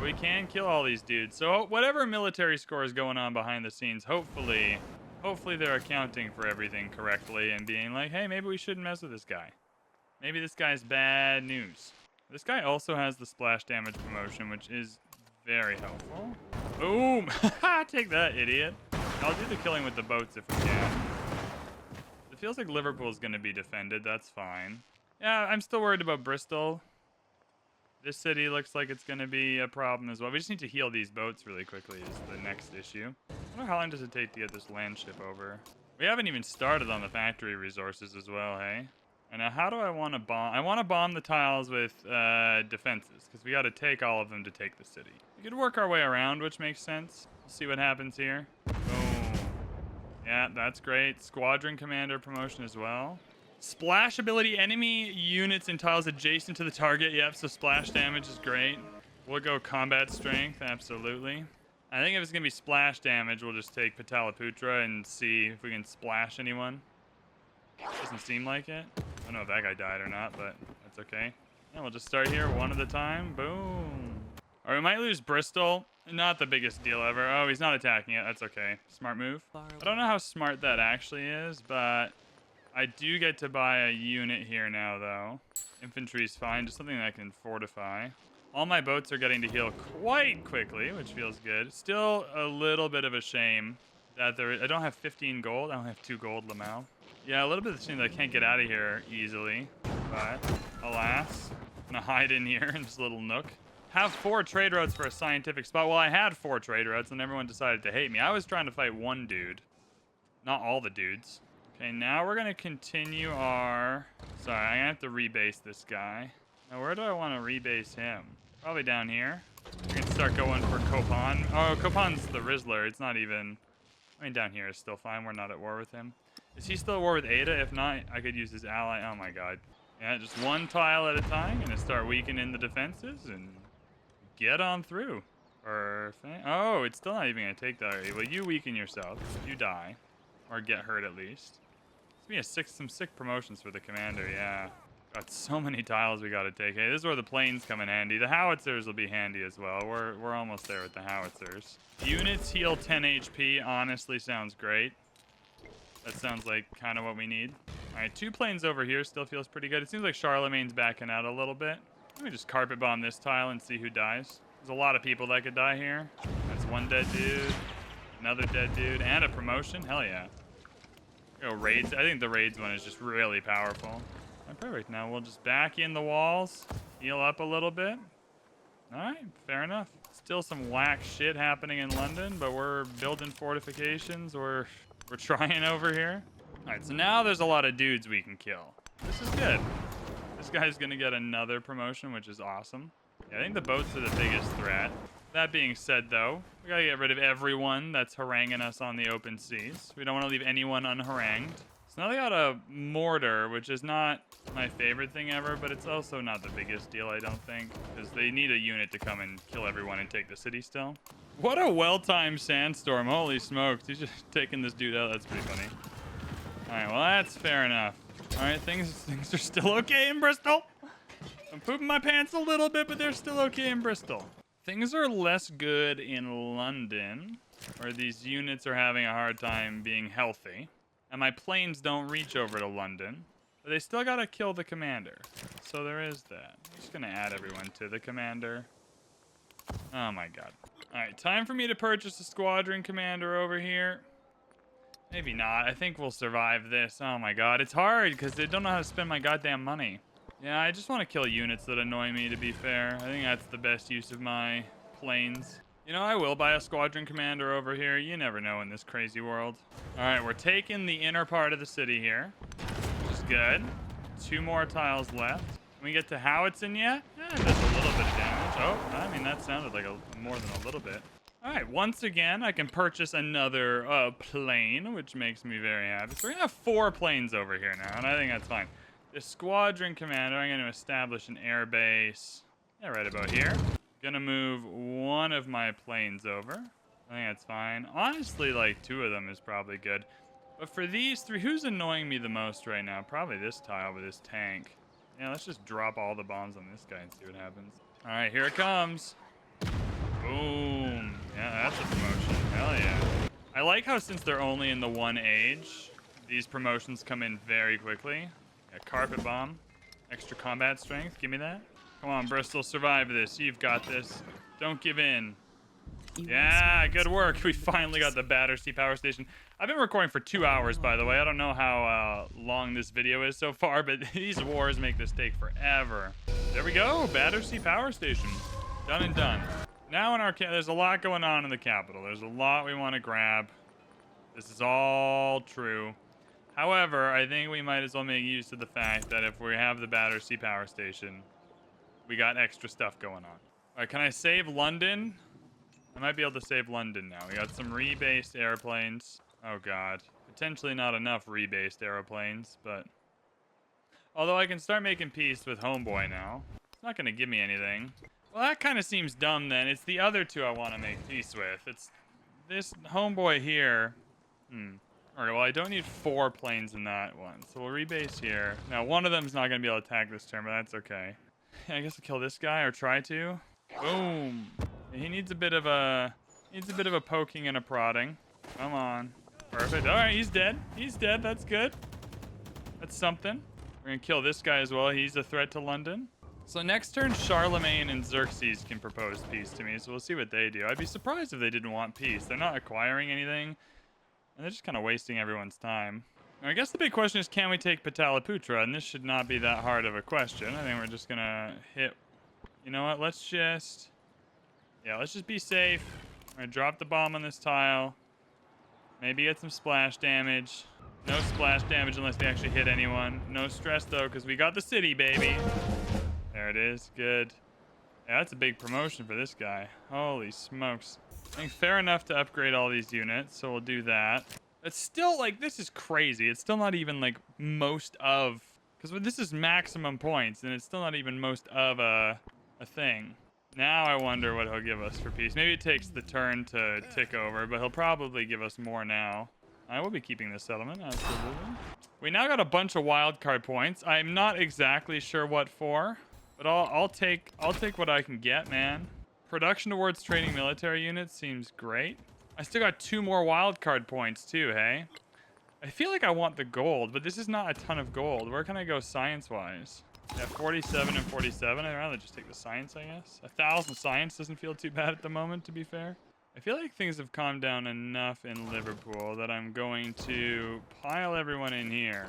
We can kill all these dudes. So whatever military score is going on behind the scenes, hopefully they're accounting for everything correctly and being like, hey, maybe we shouldn't mess with this guy. Maybe this guy's bad news. This guy also has the splash damage promotion, which is very helpful. Boom! Take that, idiot. I'll do the killing with the boats if we can. It feels like Liverpool's going to be defended. That's fine. Yeah, I'm still worried about Bristol. This city looks like it's going to be a problem as well. We just need to heal these boats really quickly is the next issue. I wonder how long does it take to get this land ship over? We haven't even started on the factory resources as well, hey? And now how do I want to bomb? I want to bomb the tiles with defenses because we got to take all of them to take the city. We could work our way around, which makes sense. We'll see what happens here. Boom. Yeah, that's great. Squadron commander promotion as well. Splash ability, enemy units and tiles adjacent to the target. Yep, so splash damage is great. We'll go combat strength, absolutely. I think if it's going to be splash damage, we'll just take Pataliputra and see if we can splash anyone. Doesn't seem like it. I don't know if that guy died or not, but that's okay. Yeah, we'll just start here one at a time. Boom. Or we might lose Bristol. Not the biggest deal ever. Oh, he's not attacking it. That's okay. Smart move. I don't know how smart that actually is, but I do get to buy a unit here now, though. Infantry's fine. Just something that I can fortify. All my boats are getting to heal quite quickly, which feels good. Still a little bit of a shame that I don't have 15 gold. I only have 2 gold, Lamau. Yeah, a little bit of a shame that I can't get out of here easily. But, alas, I'm going to hide in here in this little nook. Have 4 trade routes for a scientific spot. Well, I had 4 trade routes, and everyone decided to hate me. I was trying to fight one dude. Not all the dudes. Okay, now we're going to continue our... Sorry, I'm going to have to rebase this guy. Now, where do I want to rebase him? Probably down here. We can start going for Kopan. Oh, Kopan's the Rizzler. It's not even... I mean, down here is still fine. We're not at war with him. Is he still at war with Ada? If not, I could use his ally. Oh, my God. Yeah, just one tile at a time. Gonna start weakening the defenses and get on through. Perfect. Oh, it's still not even going to take that already. Well, you weaken yourself. You die. Or get hurt, at least. It's gonna be some sick promotions for the commander, yeah. Got so many tiles we gotta take. Hey, this is where the planes come in handy. The howitzers will be handy as well. We're almost there with the howitzers. Units heal 10 HP honestly sounds great. That sounds like kind of what we need. Alright, 2 planes over here still feels pretty good. It seems like Charlemagne's backing out a little bit. Let me just carpet bomb this tile and see who dies. There's a lot of people that could die here. That's 1 dead dude, another dead dude, and a promotion. Hell yeah. Go raids. I think the raids one is just really powerful. Right, perfect. Now we'll just back in the walls, heal up a little bit. All right, fair enough. Still some whack shit happening in London, but we're building fortifications. We're trying over here. All right, so now there's a lot of dudes we can kill. This is good. This guy's gonna get another promotion, which is awesome. Yeah, I think the boats are the biggest threat. That being said, though, we gotta get rid of everyone that's haranguing us on the open seas. We don't want to leave anyone unharangued. So now they got a mortar, which is not my favorite thing ever, but it's also not the biggest deal, I don't think, because they need a unit to come and kill everyone and take the city still. What a well-timed sandstorm. Holy smokes. He's just taking this dude out. That's pretty funny. All right, well, that's fair enough. All right, things are still okay in Bristol. I'm pooping my pants a little bit, but they're still okay in Bristol. Things are less good in London, where these units are having a hard time being healthy. And my planes don't reach over to London, but they still gotta kill the commander. So there is that. I'm just gonna add everyone to the commander. Oh my god. Alright, time for me to purchase a squadron commander over here. Maybe not. I think we'll survive this. Oh my god. It's hard because they don't know how to spend my goddamn money. Yeah, I just want to kill units that annoy me, to be fair. I think that's the best use of my planes. You know, I will buy a squadron commander over here. You never know in this crazy world. Alright, we're taking the inner part of the city here, which is good. 2 more tiles left. Can we get to Howitson yet? Yeah, it does a little bit of damage. Oh, I mean, that sounded like more than a little bit. All right, once again, I can purchase another plane, which makes me very happy. So we're gonna have 4 planes over here now, and I think that's fine. The squadron commander, I'm gonna establish an air base, yeah, right about here. Gonna move 1 of my planes over. I think that's fine. Honestly, like 2 of them is probably good. But for these 3, who's annoying me the most right now? Probably this tile with this tank. Yeah, let's just drop all the bombs on this guy and see what happens. All right, here it comes. Boom. Yeah, that's a promotion. Hell yeah. I like how since they're only in the 1 age, these promotions come in very quickly. Yeah, carpet bomb. Extra combat strength. Give me that. Come on, Bristol. Survive this. You've got this. Don't give in. Yeah, good work. We finally got the Battersea Power Station. I've been recording for 2 hours, by the way. I don't know how long this video is so far, but these wars make this take forever. There we go. Battersea Power Station. Done and done. Now in our there's a lot going on in the capital. There's a lot we want to grab. This is all true. However, I think we might as well make use of the fact that if we have the Battersea Power Station, we got extra stuff going on. All right, can I save London? I might be able to save London now. We got some rebased airplanes. Oh god. Potentially not enough rebased airplanes, but... Although I can start making peace with Homeboy now. It's not going to give me anything. Well, that kind of seems dumb then. It's the other 2 I want to make peace with. It's this Homeboy here. Alright, well I don't need 4 planes in that one. So we'll rebase here. Now one of them's not going to be able to attack this turn, but that's okay. I guess I'll kill this guy or try to. Boom. He needs a bit of a poking and a prodding. Come on. Perfect. All right, he's dead. He's dead. That's good. That's something. We're gonna kill this guy as well. He's a threat to London. So next turn, Charlemagne and Xerxes can propose peace to me. So we'll see what they do. I'd be surprised if they didn't want peace. They're not acquiring anything, and they're just kind of wasting everyone's time. Now, I guess the big question is, can we take Pataliputra? And this should not be that hard of a question. I think we're just gonna hit. You know what? Let's just be safe. I'm gonna drop the bomb on this tile. Maybe get some splash damage. No splash damage unless we actually hit anyone. No stress though, because we got the city, baby. There it is. Good. Yeah, that's a big promotion for this guy. Holy smokes. I think fair enough to upgrade all these units, so we'll do that. It's still, like, this is crazy. It's still not even, like, most of... Because this is maximum points, and it's still not even most of a thing. Now I wonder what he'll give us for peace. Maybe it takes the turn to tick over, but he'll probably give us more now. I will be keeping this settlement, absolutely. We now got a bunch of wildcard points. I'm not exactly sure what for, but I'll take what I can get, man. Production towards training military units seems great. I still got 2 more wildcard points too, hey? I feel like I want the gold, but this is not a ton of gold. Where can I go science-wise? Yeah, 47 and 47. I'd rather just take the science, I guess. 1,000 science doesn't feel too bad at the moment, to be fair. I feel like things have calmed down enough in Liverpool that I'm going to pile everyone in here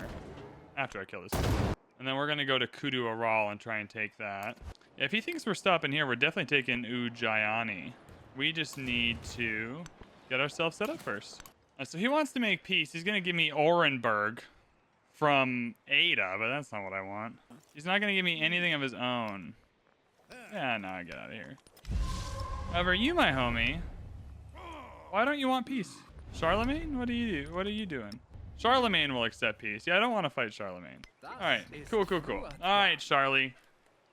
after I kill this guy. And then we're going to go to Kudu Aral and try and take that. Yeah, if he thinks we're stopping here, we're definitely taking Ujjayani. We just need to get ourselves set up first. So he wants to make peace. He's going to give me Orenburg from Ada, but that's not what I want. He's not going to give me anything of his own. Yeah, no, I get out of here. However, you, my homie, why don't you want peace? Charlemagne? What do you do? What are you doing? Charlemagne will accept peace. Yeah, I don't want to fight Charlemagne. All right, cool. All right, Charlie.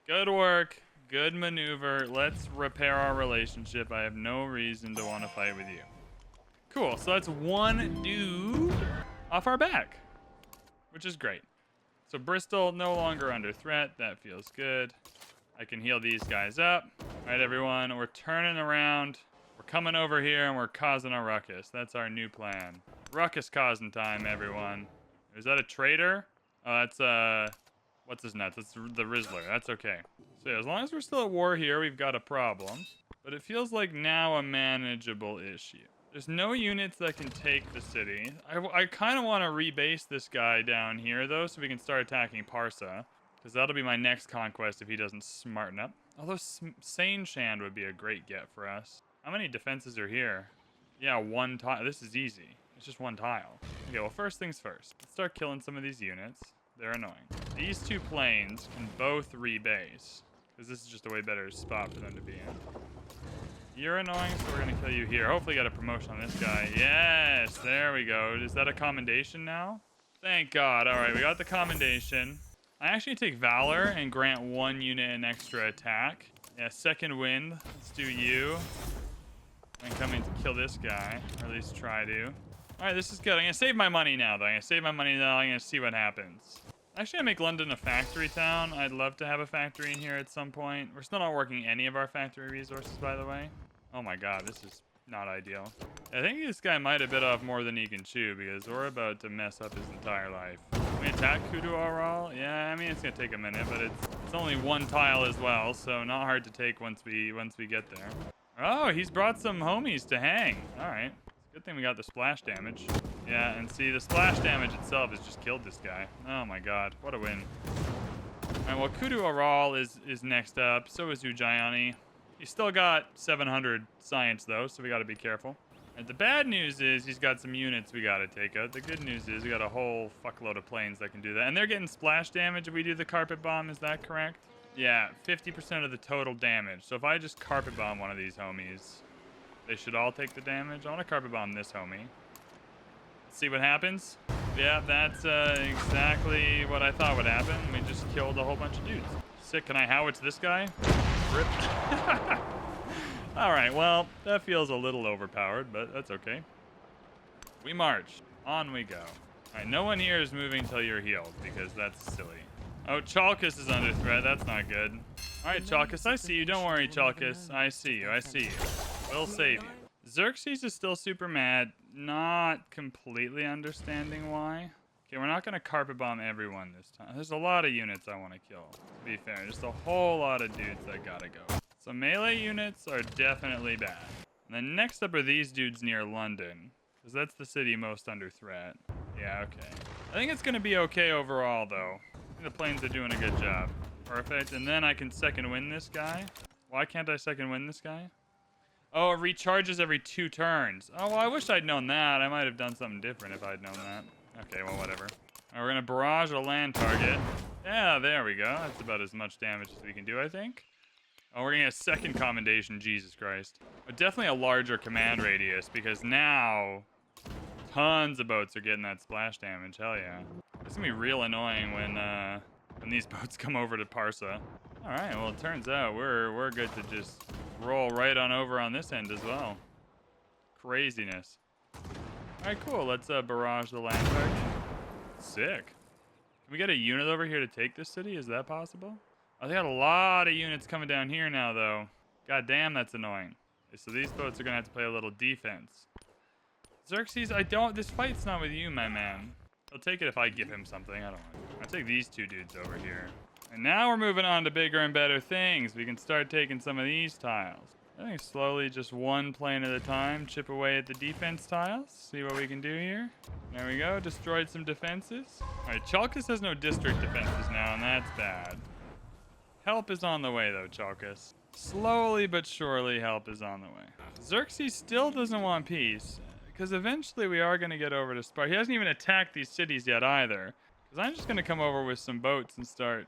Good work. Good maneuver. Let's repair our relationship. I have no reason to want to fight with you. Cool, so that's 1 dude off our back, which is great. So Bristol no longer under threat. That feels good. I can heal these guys up. All right, everyone, we're turning around. We're coming over here and we're causing a ruckus. That's our new plan. Ruckus causing time, everyone. Is that a traitor? Oh, that's, what's his nuts? That's the Rizzler. That's okay. So yeah, as long as we're still at war here, we've got a problem. but it feels like now a manageable issue. There's no units that can take the city. I kind of want to rebase this guy down here, though, so we can start attacking Parsa. Because that'll be my next conquest if he doesn't smarten up. Although Sane Shand would be a great get for us. How many defenses are here? Yeah, one tile. This is easy. It's just one tile. Okay, well, first things first. Let's start killing some of these units. They're annoying. These two planes can both rebase. Because this is just a way better spot for them to be in. You're annoying, so we're going to kill you here. Hopefully get a promotion on this guy. Yes, there we go. Is that a commendation now? Thank God. All right, we got the commendation. I actually take Valor and grant 1 unit an extra attack. Yeah, second wind. Let's do you. I'm coming to kill this guy, or at least try to. All right, this is good. I'm going to save my money now, though. I'm going to save my money now. I'm going to see what happens. Actually, I make London a factory town. I'd love to have a factory in here at some point. We're still not working any of our factory resources, by the way. Oh my God, this is not ideal. I think this guy might have bit off more than he can chew because we're about to mess up his entire life. Can we attack Kudu Oral? Yeah, I mean, it's going to take a minute, but it's only one tile as well, so not hard to take once we get there. Oh, he's brought some homies to hang. All right. Good thing we got the splash damage. Yeah, and see, the splash damage itself has just killed this guy. Oh my God, what a win. All right, well, Kudu Oral is next up. So is Ujjayani. He's still got 700 science, though, so we got to be careful. And the bad news is he's got some units we got to take out. The good news is we got a whole fuckload of planes that can do that. And they're getting splash damage if we do the carpet bomb. Is that correct? Yeah, 50% of the total damage. So if I just carpet bomb one of these homies, they should all take the damage. I want to carpet bomb this homie. Let's see what happens. Yeah, that's exactly what I thought would happen. We just killed a whole bunch of dudes. Sick. Can I howitz this guy? Rip. All right, well, that feels a little overpowered, but that's okay. We march. On we go. All right, no one here is moving till you're healed, because that's silly. Oh, Chalkus is under threat. That's not good. All right, Chalkus, I see you. Don't worry, Chalkus. I see you. I see you. We'll save you. Xerxes is still super mad. Not completely understanding why. Okay, we're not going to carpet bomb everyone this time. There's a lot of units I want to kill, to be fair. Just a whole lot of dudes that got to go. So melee units are definitely bad. And then next up are these dudes near London, because that's the city most under threat. Yeah, okay. I think it's going to be okay overall, though. I think the planes are doing a good job. Perfect. And then I can second win this guy. Why can't I second win this guy? Oh, it recharges every 2 turns. Oh, well, I wish I'd known that. I might have done something different if I'd known that. Okay, well, whatever. All right, we're going to barrage a land target. Yeah, there we go. That's about as much damage as we can do, I think. Oh, we're going to get a second commendation. Jesus Christ. But definitely a larger command radius, because now tons of boats are getting that splash damage. Hell yeah. It's going to be real annoying when these boats come over to Parsa. All right, well, it turns out we're good to just roll right on over on this end as well. Craziness. All right, cool. Let's barrage the land target. Sick. Can we get a unit over here to take this city? Is that possible? Oh, they got a lot of units coming down here now, though. God damn, that's annoying. Okay, so these boats are going to have to play a little defense. Xerxes, this fight's not with you, my man. He'll take it if I give him something. I don't want it. I'll take these 2 dudes over here. And now we're moving on to bigger and better things. We can start taking some of these tiles. I think slowly, just one plane at a time, chip away at the defense tiles. See what we can do here. There we go. Destroyed some defenses. All right, Chalkus has no district defenses now, and that's bad. Help is on the way, though, Chalkus. Slowly but surely, help is on the way. Xerxes still doesn't want peace, because eventually we are going to get over to Sparta. He hasn't even attacked these cities yet, either. Because I'm just going to come over with some boats and start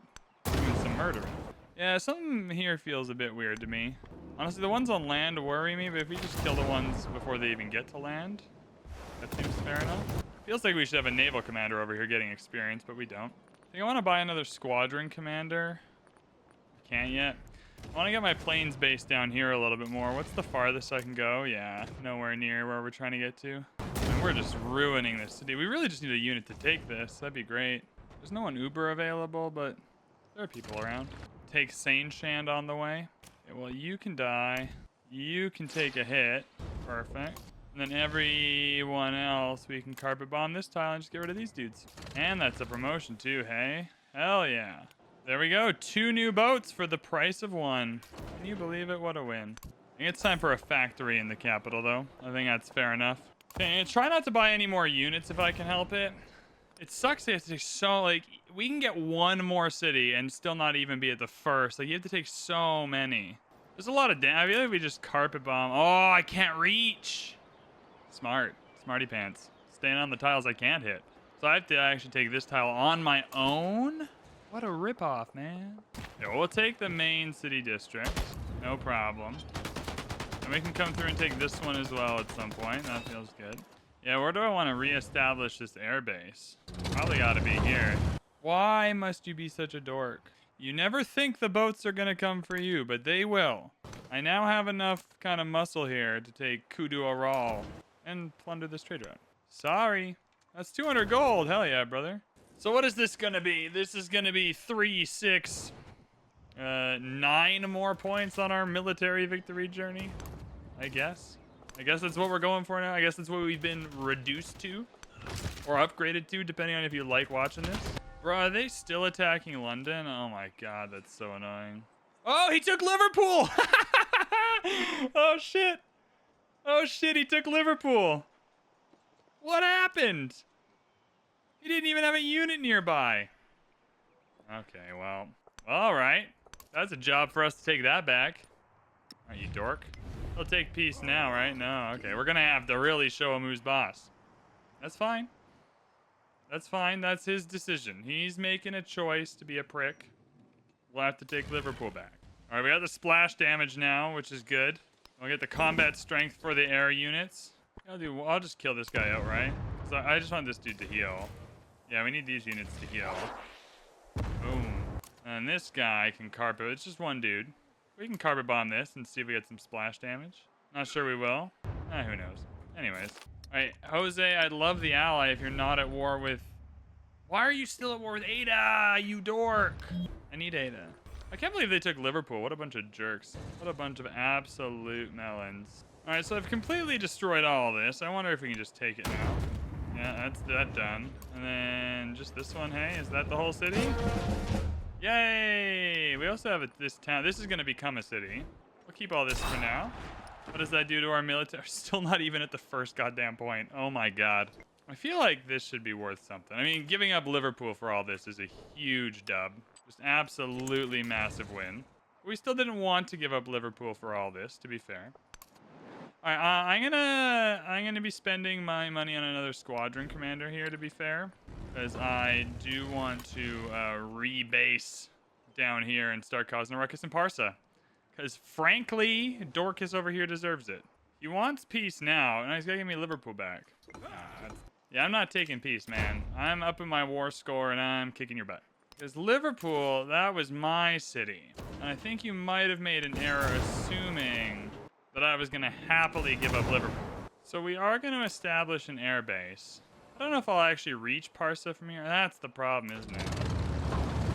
doing some murdering. Yeah, something here feels a bit weird to me. Honestly, the ones on land worry me, but if we just kill the ones before they even get to land, that seems fair enough. Feels like we should have a naval commander over here getting experience, but we don't. I think I want to buy another squadron commander. Can't yet. I want to get my planes base down here a little bit more. What's the farthest I can go? Yeah, nowhere near where we're trying to get to. And we're just ruining this city. We really just need a unit to take this. That'd be great. There's no one Uber available, but there are people around. Take Sane Shand on the way. Okay, well, you can die. You can take a hit. Perfect. And then everyone else, we can carpet bomb this tile and just get rid of these dudes. And that's a promotion too, hey? Hell yeah. There we go. 2 new boats for the price of 1. Can you believe it? What a win. think it's time for a factory in the capital, though. I think that's fair enough. Okay, try not to buy any more units if I can help it. It sucks they have to take so, like, we can get one more city and still not even be at the first. Like, you have to take so many. There's a lot of damage. I feel like we just carpet bomb. Oh, I can't reach. Smart. Smarty pants. Staying on the tiles I can't hit. So I have to actually take this tile on my own? What a ripoff, man. Yeah, we'll take the main city district. No problem. And we can come through and take this one as well at some point. That feels good. Yeah, where do I want to reestablish this airbase? Probably got to be here. Why must you be such a dork? You never think the boats are going to come for you, but they will. I now have enough kind of muscle here to take Kudu Aral and plunder this trade route. Sorry. That's 200 gold. Hell yeah, brother. So what is this going to be? This is going to be 3, 6, 9 more points on our military victory journey, I guess. I guess that's what we're going for now. I guess that's what we've been reduced to or upgraded to, depending on if you like watching this. Bro, are they still attacking London? Oh my god, that's so annoying. Oh, he took Liverpool! Oh shit. Oh shit, he took Liverpool. What happened? He didn't even have a unit nearby. Okay, well, all right. That's a job for us to take that back. Are you dork? He'll take peace now, right? No, okay. We're gonna have to really show him who's boss. That's fine. That's fine. That's his decision. He's making a choice to be a prick. We'll have to take Liverpool back. All right, we got the splash damage now, which is good. We'll get the combat strength for the air units. I'll just kill this guy outright. So I just want this dude to heal. Yeah, we need these units to heal. Boom. And this guy can carpet. It's just one dude. We can carpet bomb this and see if we get some splash damage. Not sure we will. Who knows. Anyways. Alright, Jose, I'd love the ally if you're not at war with... Why are you still at war with Ada, you dork? I need Ada. I can't believe they took Liverpool. What a bunch of jerks. What a bunch of absolute melons. Alright, so I've completely destroyed all this. I wonder if we can just take it now. Yeah, that's that done. And then just this one, hey? Is that the whole city? Yay! We also have this town. This is going to become a city. We'll keep all this for now. What does that do to our military? Still not even at the first goddamn point. Oh my god. I feel like this should be worth something. I mean, giving up Liverpool for all this is a huge dub. Just absolutely massive win. We still didn't want to give up Liverpool for all this, to be fair. All right, I'm gonna be spending my money on another squadron commander here, to be fair, because I do want to rebase down here and start causing a ruckus in Parsa. Because frankly, Dorcas over here deserves it. He wants peace now, and he's gotta give me Liverpool back. Yeah, I'm not taking peace, man. I'm up in my war score, and I'm kicking your butt. Because Liverpool, that was my city. And I think you might have made an error assuming that I was going to happily give up Liverpool. So we are going to establish an air base. I don't know if I'll actually reach Parsa from here. That's the problem, isn't it?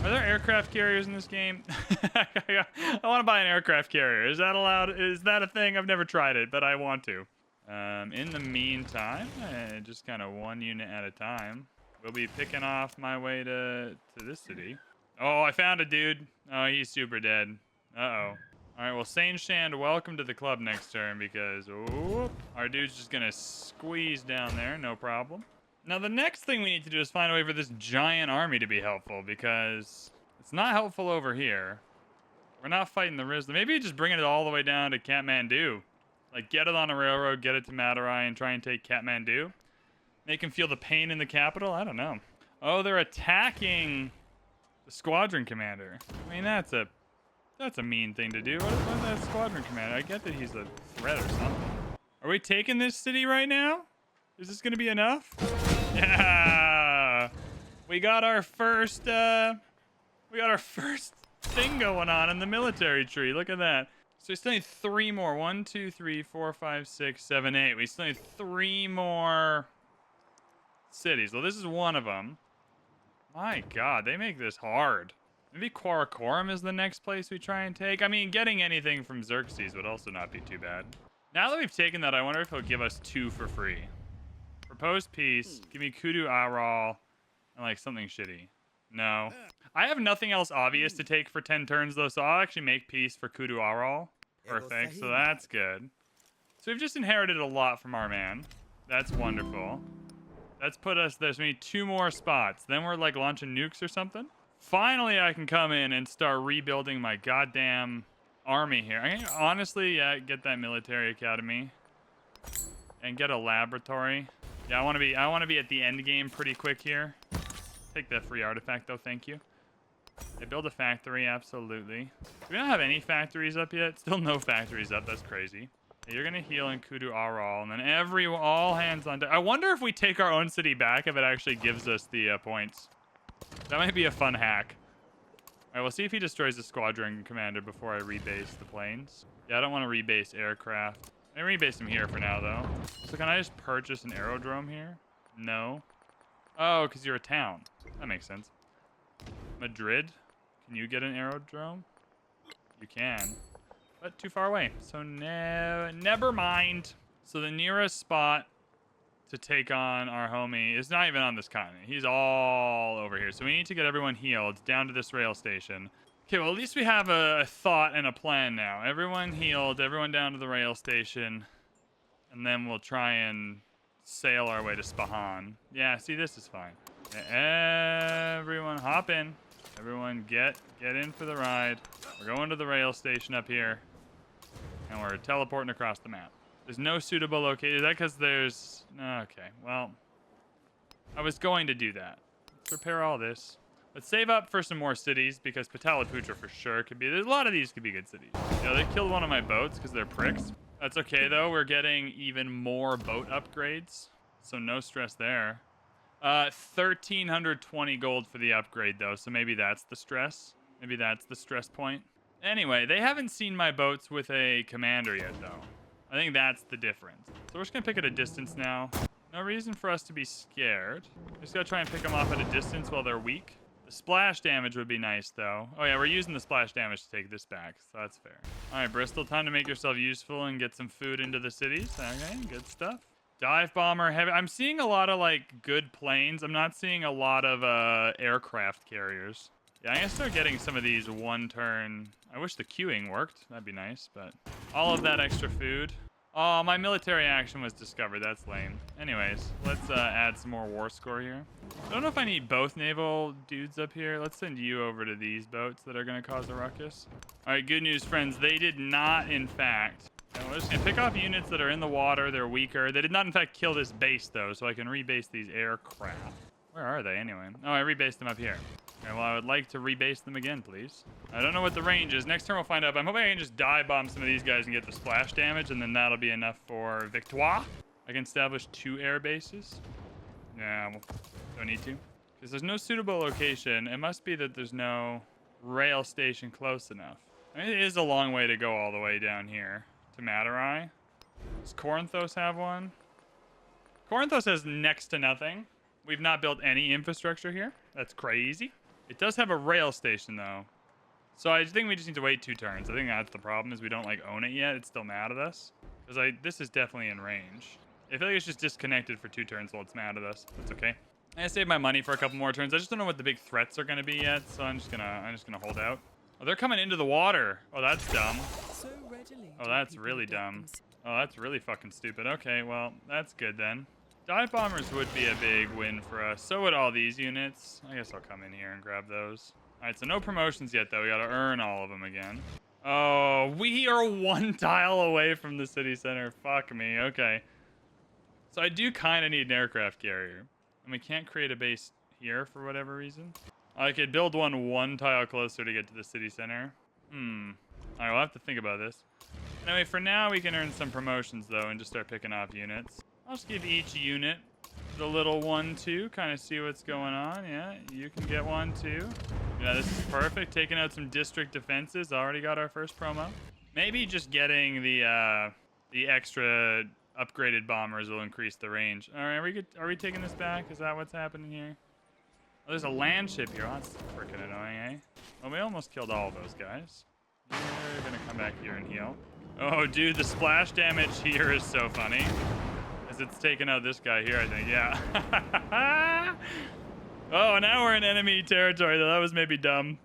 Are there aircraft carriers in this game? I want to buy an aircraft carrier. Is that allowed? Is that a thing? I've never tried it, but I want to. In the meantime, just kind of one unit at a time. We'll be picking off my way to this city. Oh, I found a dude. Oh, he's super dead. Uh-oh. All right, well, Sane Shand, welcome to the club next turn because our dude's just going to squeeze down there. No problem. Now, the next thing we need to do is find a way for this giant army to be helpful because it's not helpful over here. We're not fighting the Rizla. Maybe just bringing it all the way down to Kathmandu. Like, get it on a railroad, get it to Madurai, and try and take Kathmandu. Make him feel the pain in the capital? I don't know. Oh, they're attacking the squadron commander. I mean, that's a mean thing to do. What's that squadron commander? I get that he's a threat or something. Are we taking this city right now? Is this going to be enough? Yeah! We got our first thing going on in the military tree. Look at that. So we still need 3 more. 1, 2, 3, 4, 5, 6, 7, 8. We still need 3 more cities. Well, this is one of them. My god, they make this hard. Maybe Karakoram is the next place we try and take. I mean, getting anything from Xerxes would also not be too bad. Now that we've taken that, I wonder if he'll give us 2 for free. Propose peace. Give me Kudu Aral and like something shitty. No. I have nothing else obvious to take for 10 turns though, so I'll actually make peace for Kudu Aral. Perfect, so that's good. So we've just inherited a lot from our man. That's wonderful. That's put us, we need 2 more spots. Then we're like launching nukes or something. Finally, I can come in and start rebuilding my goddamn army here. I can honestly, yeah, get that military academy and get a laboratory. Yeah, I want to be at the end game pretty quick here. Take the free artifact though, thank you. They build a factory, absolutely. We don't have any factories up yet. Still no factories up. That's crazy. You're gonna heal in Kudu Aral, and then all hands on deck. I wonder if we take our own city back, if it actually gives us the points. That might be a fun hack. All right, we'll see if he destroys the squadron commander before I rebase the planes. Yeah, I don't want to rebase aircraft. I rebase them here for now, though. So can I just purchase an aerodrome here? No. Oh, because you're a town. That makes sense. Madrid, can you get an aerodrome? You can. But too far away. So never mind. So the nearest spot to take on our homie is not even on this continent. He's all over here. So we need to get everyone healed down to this rail station. Okay, well, at least we have a thought and a plan now. Everyone healed, everyone down to the rail station. And then we'll try and sail our way to Spahan. Yeah, see, this is fine. Everyone hop in. Everyone get in for the ride. We're going to the rail station up here. And we're teleporting across the map. There's no suitable location. Is that because there's... Okay, well... I was going to do that. Let's repair all this. Let's save up for some more cities, because Pataliputra for sure could be... There's a lot of these could be good cities. You know, they killed one of my boats because they're pricks. That's okay, though. We're getting even more boat upgrades. So no stress there. 1,320 gold for the upgrade, though. So maybe that's the stress. Maybe that's the stress point. Anyway, they haven't seen my boats with a commander yet, though. I think that's the difference. So we're just going to pick at a distance now. No reason for us to be scared. Just got to try and pick them off at a distance while they're weak. The splash damage would be nice, though. Oh, yeah, we're using the splash damage to take this back, so that's fair. All right, Bristol, time to make yourself useful and get some food into the cities. Okay, good stuff. Dive bomber, heavy. I'm seeing a lot of, like, good planes. I'm not seeing a lot of aircraft carriers. Yeah, I'm going to start getting some of these one-turn... I wish the queuing worked. That'd be nice, but... All of that extra food. Oh, my military action was discovered. That's lame. Anyways, let's add some more war score here. I don't know if I need both naval dudes up here. Let's send you over to these boats that are going to cause a ruckus. All right, good news, friends. They did not, in fact... And we're just going to pick off units that are in the water. They're weaker. They did not, in fact, kill this base, though, so I can rebase these aircraft. Where are they, anyway? Oh, I rebased them up here. Okay, well, I would like to rebase them again, please. I don't know what the range is. Next turn we'll find out. I'm hoping I can just dive bomb some of these guys and get the splash damage, and then that'll be enough for victoire. I can establish 2 air bases. Yeah, well, don't need to. Because there's no suitable location. It must be that there's no rail station close enough. I mean, it is a long way to go all the way down here to Madurai. Does Corinthos have one? Corinthos has next to nothing. We've not built any infrastructure here. That's crazy. It does have a rail station, though. So I think we just need to wait 2 turns. I think that's the problem, is we don't, like, own it yet. It's still mad at us. Because this is definitely in range. I feel like it's just disconnected for 2 turns while it's mad at us. That's okay. I saved my money for a couple more turns. I just don't know what the big threats are going to be yet, so I'm just gonna hold out. Oh, they're coming into the water. Oh, that's dumb. Oh, that's really dumb. Oh, that's really fucking stupid. Okay, well, that's good then. Dive bombers would be a big win for us. So would all these units. I guess I'll come in here and grab those. All right, so no promotions yet, though. We got to earn all of them again. Oh, we are 1 tile away from the city center. Fuck me. Okay. So I do kind of need an aircraft carrier. And we can't create a base here for whatever reason. I could build one tile closer to get to the city center. All right, we'll have to think about this. Anyway, for now, we can earn some promotions, though, and just start picking off units. I'll just give each unit the little 1, 2, kind of see what's going on. Yeah, you can get 1, 2. Yeah, this is perfect. Taking out some district defenses. Already got our first promo. Maybe just getting the extra upgraded bombers will increase the range. All right, are we taking this back? Is that what's happening here? Oh, there's a land ship here. Oh, that's freaking annoying, eh? Well, we almost killed all of those guys. You're gonna come back here and heal. Oh, dude, the splash damage here is so funny. As it's taking out this guy here, I think. Yeah. Oh, now we're in enemy territory, though. That was maybe dumb.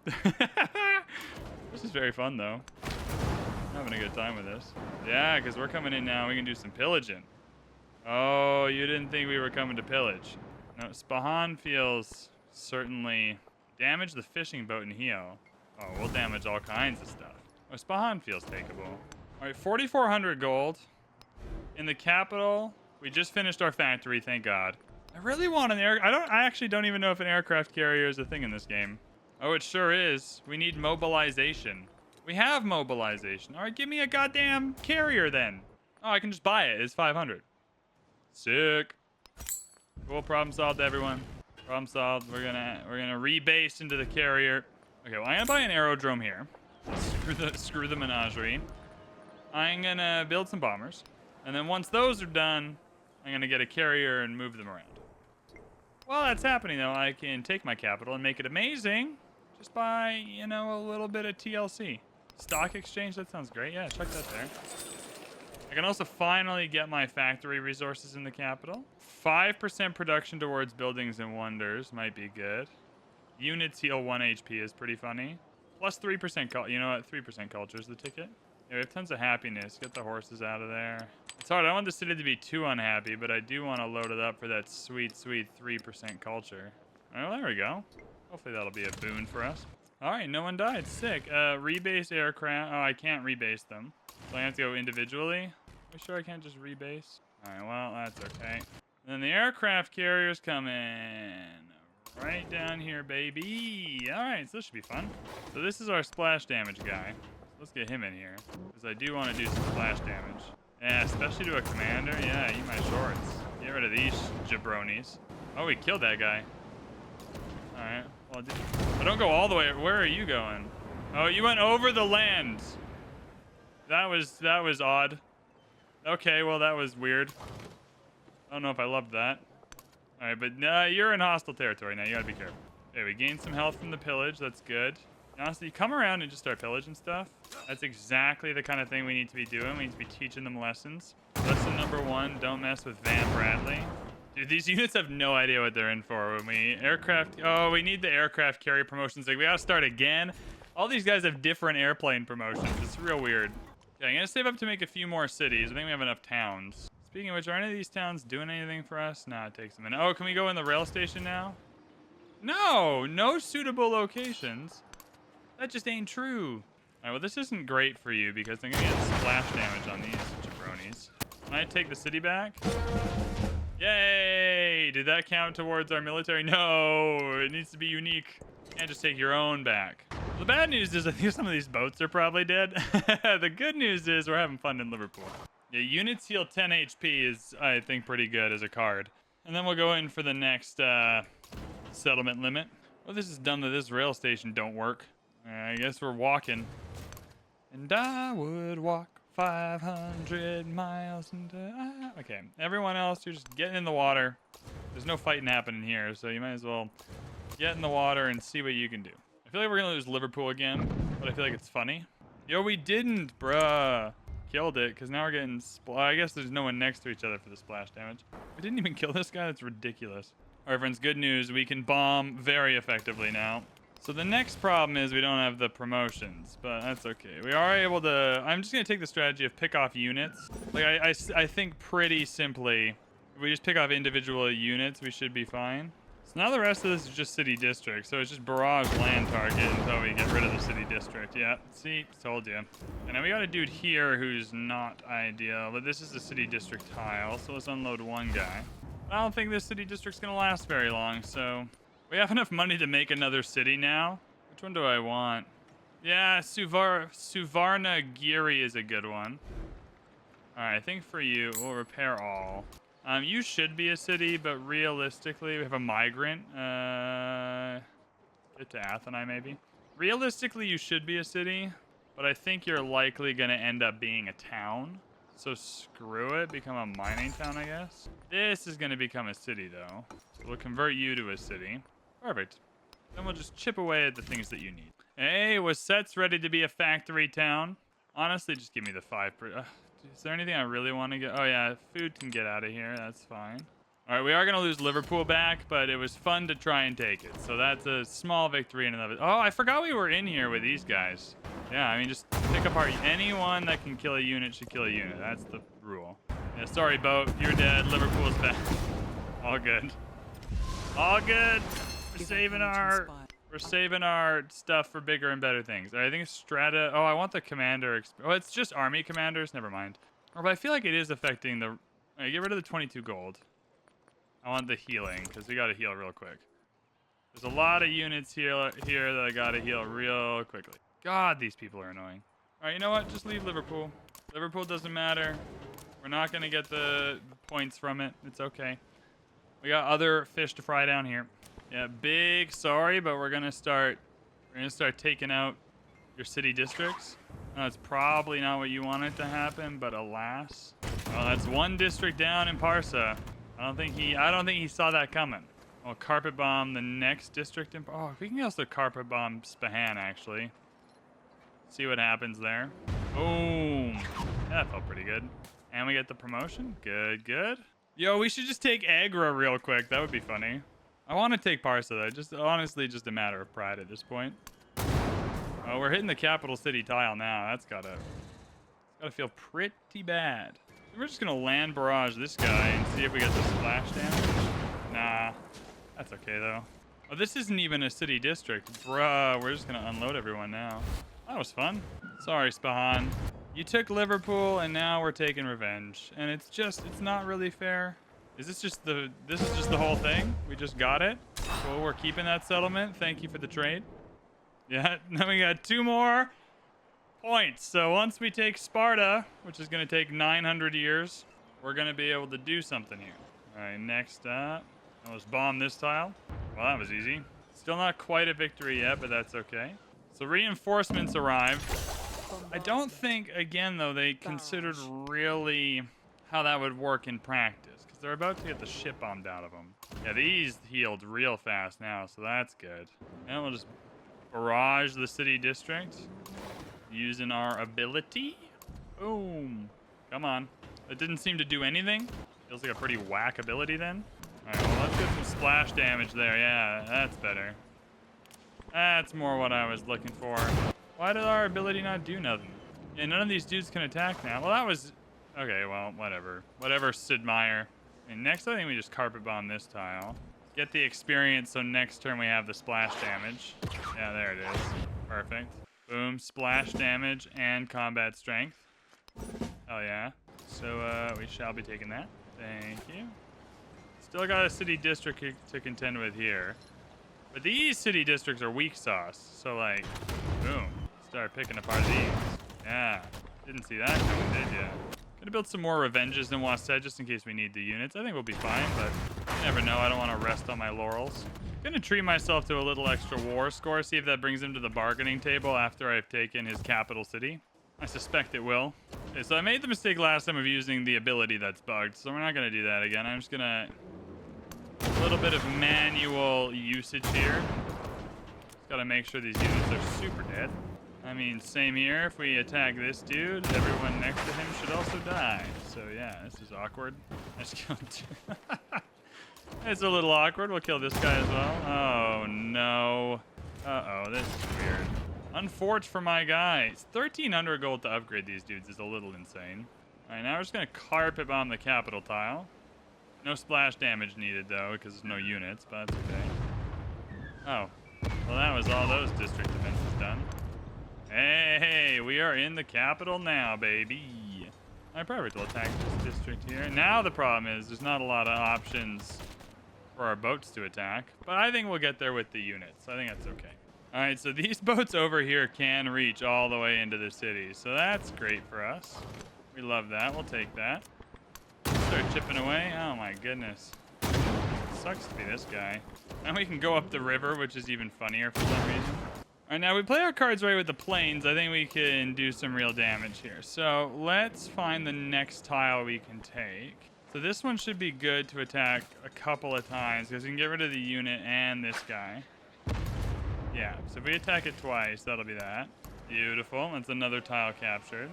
This is very fun, though. I'm having having a good time with this. Yeah, because we're coming in now. We can do some pillaging. Oh, you didn't think we were coming to pillage. No, Spahan feels certainly... Damage the fishing boat in Hio. Oh, we'll damage all kinds of stuff. Oh, Spahan feels takeable. All right, 4,400 gold. In the capital, we just finished our factory, thank God. I really want an I actually don't even know if an aircraft carrier is a thing in this game. Oh, it sure is. We need mobilization. We have mobilization. All right, give me a goddamn carrier then. Oh, I can just buy it. It's 500. Sick. Cool. Problem solved, everyone. Problem solved. We're gonna rebase into the carrier. Okay, well, I'm gonna buy an aerodrome here. Screw the menagerie. I'm gonna build some bombers, and then once those are done, I'm gonna get a carrier and move them around. While that's happening, though, I can take my capital and make it amazing just by, you know, a little bit of TLC. Stock exchange, that sounds great. Yeah, chuck that there. I can also finally get my factory resources in the capital. 5% production towards buildings and wonders might be good. Units heal 1 HP is pretty funny. Plus 3% you know what? 3% culture is the ticket. Yeah, we have tons of happiness. Get the horses out of there. It's hard. I don't want the city to be too unhappy, but I do want to load it up for that sweet, sweet 3% culture. Oh, there we go. Hopefully that'll be a boon for us. All right, no one died. Sick. Rebase aircraft. Oh, I can't rebase them. So I have to go individually. Are you sure I can't just rebase? All right, well, that's okay. And then the aircraft carrier's coming right down here, baby. All right, so this should be fun. So this is our splash damage guy. Let's get him in here, because I do want to do some splash damage. Yeah, especially to a commander. Yeah, eat my shorts. Get rid of these jabronis. Oh, we killed that guy. All right. Well, I don't go all the way. Where are you going? Oh, you went over the land. That was odd. Okay, well, that was weird. I don't know if I loved that. All right, but you're in hostile territory now. You gotta be careful. Okay, we gained some health from the pillage. That's good. Honestly, come around and just start pillaging stuff. That's exactly the kind of thing we need to be doing. We need to be teaching them lessons. Lesson number 1, don't mess with VanBradley. Dude, these units have no idea what they're in for. When we we need the aircraft carrier promotions. Like, we gotta start again. All these guys have different airplane promotions. It's real weird. Okay, I'm gonna save up to make a few more cities. I think we have enough towns. Speaking of which, are any of these towns doing anything for us? Nah, it takes a minute. Oh, can we go in the rail station now? No suitable locations. That just ain't true. All right, well, this isn't great for you because I'm gonna get splash damage on these jabronis. Can I take the city back? Yay! Did that count towards our military? No, it needs to be unique. You can't just take your own back. The bad news is I think some of these boats are probably dead. The good news is we're having fun in Liverpool. Yeah, units heal 10 HP is, I think, pretty good as a card. And then we'll go in for the next settlement limit. Well, this is dumb that this rail station don't work. I guess we're walking. And I would walk 500 miles into... Okay, everyone else, you're just getting in the water. There's no fighting happening here, so you might as well get in the water and see what you can do. I feel like we're going to lose Liverpool again, but I feel like it's funny. Yo, we didn't, bruh. Killed it, because now we're getting... I guess there's no one next to each other for the splash damage. We didn't even kill this guy? That's ridiculous. All right, friends, good news. We can bomb very effectively now. So the next problem is we don't have the promotions, but that's okay. We are able to... I'm just going to take the strategy of pick off units. Like, I think pretty simply, if we just pick off individual units, we should be fine. So now the rest of this is just city district, so it's just barrage land target until we get rid of the city district. Yeah, see, told you. And then we got a dude here who's not ideal, but this is the city district tile, so let's unload one guy. I don't think this city district's going to last very long, so... We have enough money to make another city now. Which one do I want? Yeah, Suvarnagiri is a good one. All right, I think for you, we'll repair all. You should be a city, but realistically, we have a migrant. Get to Atheni, maybe. Realistically, you should be a city, but I think you're likely going to end up being a town. So screw it, become a mining town, I guess. This is going to become a city, though. So we'll convert you to a city. Perfect. Then we'll just chip away at the things that you need. Hey, Waset's ready to be a factory town. Honestly, just give me the 5%. Is there anything I really want to get? Oh, yeah, food can get out of here. That's fine. All right, we are going to lose Liverpool back, but it was fun to try and take it. So that's a small victory in and of it. Oh, I forgot we were in here with these guys. Yeah, I mean, just pick apart. Anyone that can kill a unit should kill a unit. That's the rule. Yeah, sorry, boat. You're dead. Liverpool's back. All good. All good. We're saving our stuff for bigger and better things. I think it's strata. Oh, I want the commander. Oh, it's just army commanders. Never mind. Oh, but I feel like it is affecting the. Get rid of the 22 gold. I want the healing, because we got to heal real quick. There's a lot of units here that I got to heal real quickly. God, these people are annoying. All right, you know what? Just leave Liverpool. Liverpool doesn't matter. We're not going to get the points from it. It's okay. We got other fish to fry down here. Yeah, big sorry, but we're going to start taking out your city districts. No, it's probably not what you wanted to happen, but alas. Oh, that's one district down in Parsa. I don't think he saw that coming. I'll carpet bomb the next district. Oh, we can also carpet bomb Spahan, actually. See what happens there. Boom. That felt pretty good. And we get the promotion. Good, good. Yo, we should just take Agra real quick. That would be funny. I want to take Parsa, though. Just honestly, just a matter of pride at this point. Oh, we're hitting the capital city tile now. That's gotta feel pretty bad. We're just gonna land barrage this guy and see if we get the splash damage. Nah, that's okay though. Oh, this isn't even a city district. Bruh, we're just gonna unload everyone now. That was fun. Sorry, Spahan. You took Liverpool and now we're taking revenge. And it's not really fair. This is just the whole thing? We just got it? Well, we're keeping that settlement. Thank you for the trade. Yeah, now we got 2 more points. So once we take Sparta, which is going to take 900 years, we're going to be able to do something here. All right, next up, let's bomb this tile. Well, that was easy. Still not quite a victory yet, but that's okay. So reinforcements arrived. I don't think, again, though, they considered really how that would work in practice, because they're about to get the shit bombed out of them. Yeah, these healed real fast now, so that's good. And we'll just barrage the city district. Using our ability. Boom. Come on. It didn't seem to do anything. Feels like a pretty whack ability then. All right, well, let's get some splash damage there. Yeah, that's better. That's more what I was looking for. Why did our ability not do nothing? Yeah, none of these dudes can attack now. Well, that was... Okay, well, whatever. Whatever, Sid Meier. And next, I think we just carpet bomb this tile. Get the experience so next turn we have the splash damage. Yeah, there it is. Perfect. Boom, splash damage and combat strength. Hell yeah. So we shall be taking that. Thank you. Still got a city district to contend with here. But these city districts are weak sauce. So like, boom. Start picking apart these. Yeah. Didn't see that coming, did ya? Gonna build some more revenges than Wasset just in case we need the units. I think we'll be fine, but you never know. I don't want to rest on my laurels. Gonna treat myself to a little extra war score, see if that brings him to the bargaining table after I've taken his capital city. I suspect it will. Okay, so I made the mistake last time of using the ability that's bugged, so we're not gonna do that again. I'm just gonna... A little bit of manual usage here. Just gotta make sure these units are super dead. I mean, same here. If we attack this dude, everyone next to him should also die. So yeah, this is awkward. I just killed two. It's a little awkward. We'll kill this guy as well. Oh, no. Uh-oh, this is weird. Unforged for my guy. It's 1,300 gold to upgrade these dudes is a little insane. All right, now we're just going to carpet bomb the capital tile. No splash damage needed, though, because there's no units, but that's okay. Oh. Well, that was all those district defenses done. Hey, we are in the capital now, baby. I probably will attack this district here. Now the problem is there's not a lot of options for our boats to attack, but I think we'll get there with the units. I think that's okay. All right, so these boats over here can reach all the way into the city, so that's great for us. We love that. We'll take that. Start chipping away. Oh my goodness. Sucks to be this guy. Now we can go up the river, which is even funnier for some reason. All right, now we play our cards right with the planes. I think we can do some real damage here. So let's find the next tile we can take. So this one should be good to attack a couple of times because we can get rid of the unit and this guy. Yeah, so if we attack it twice, that'll be that. Beautiful. That's another tile captured.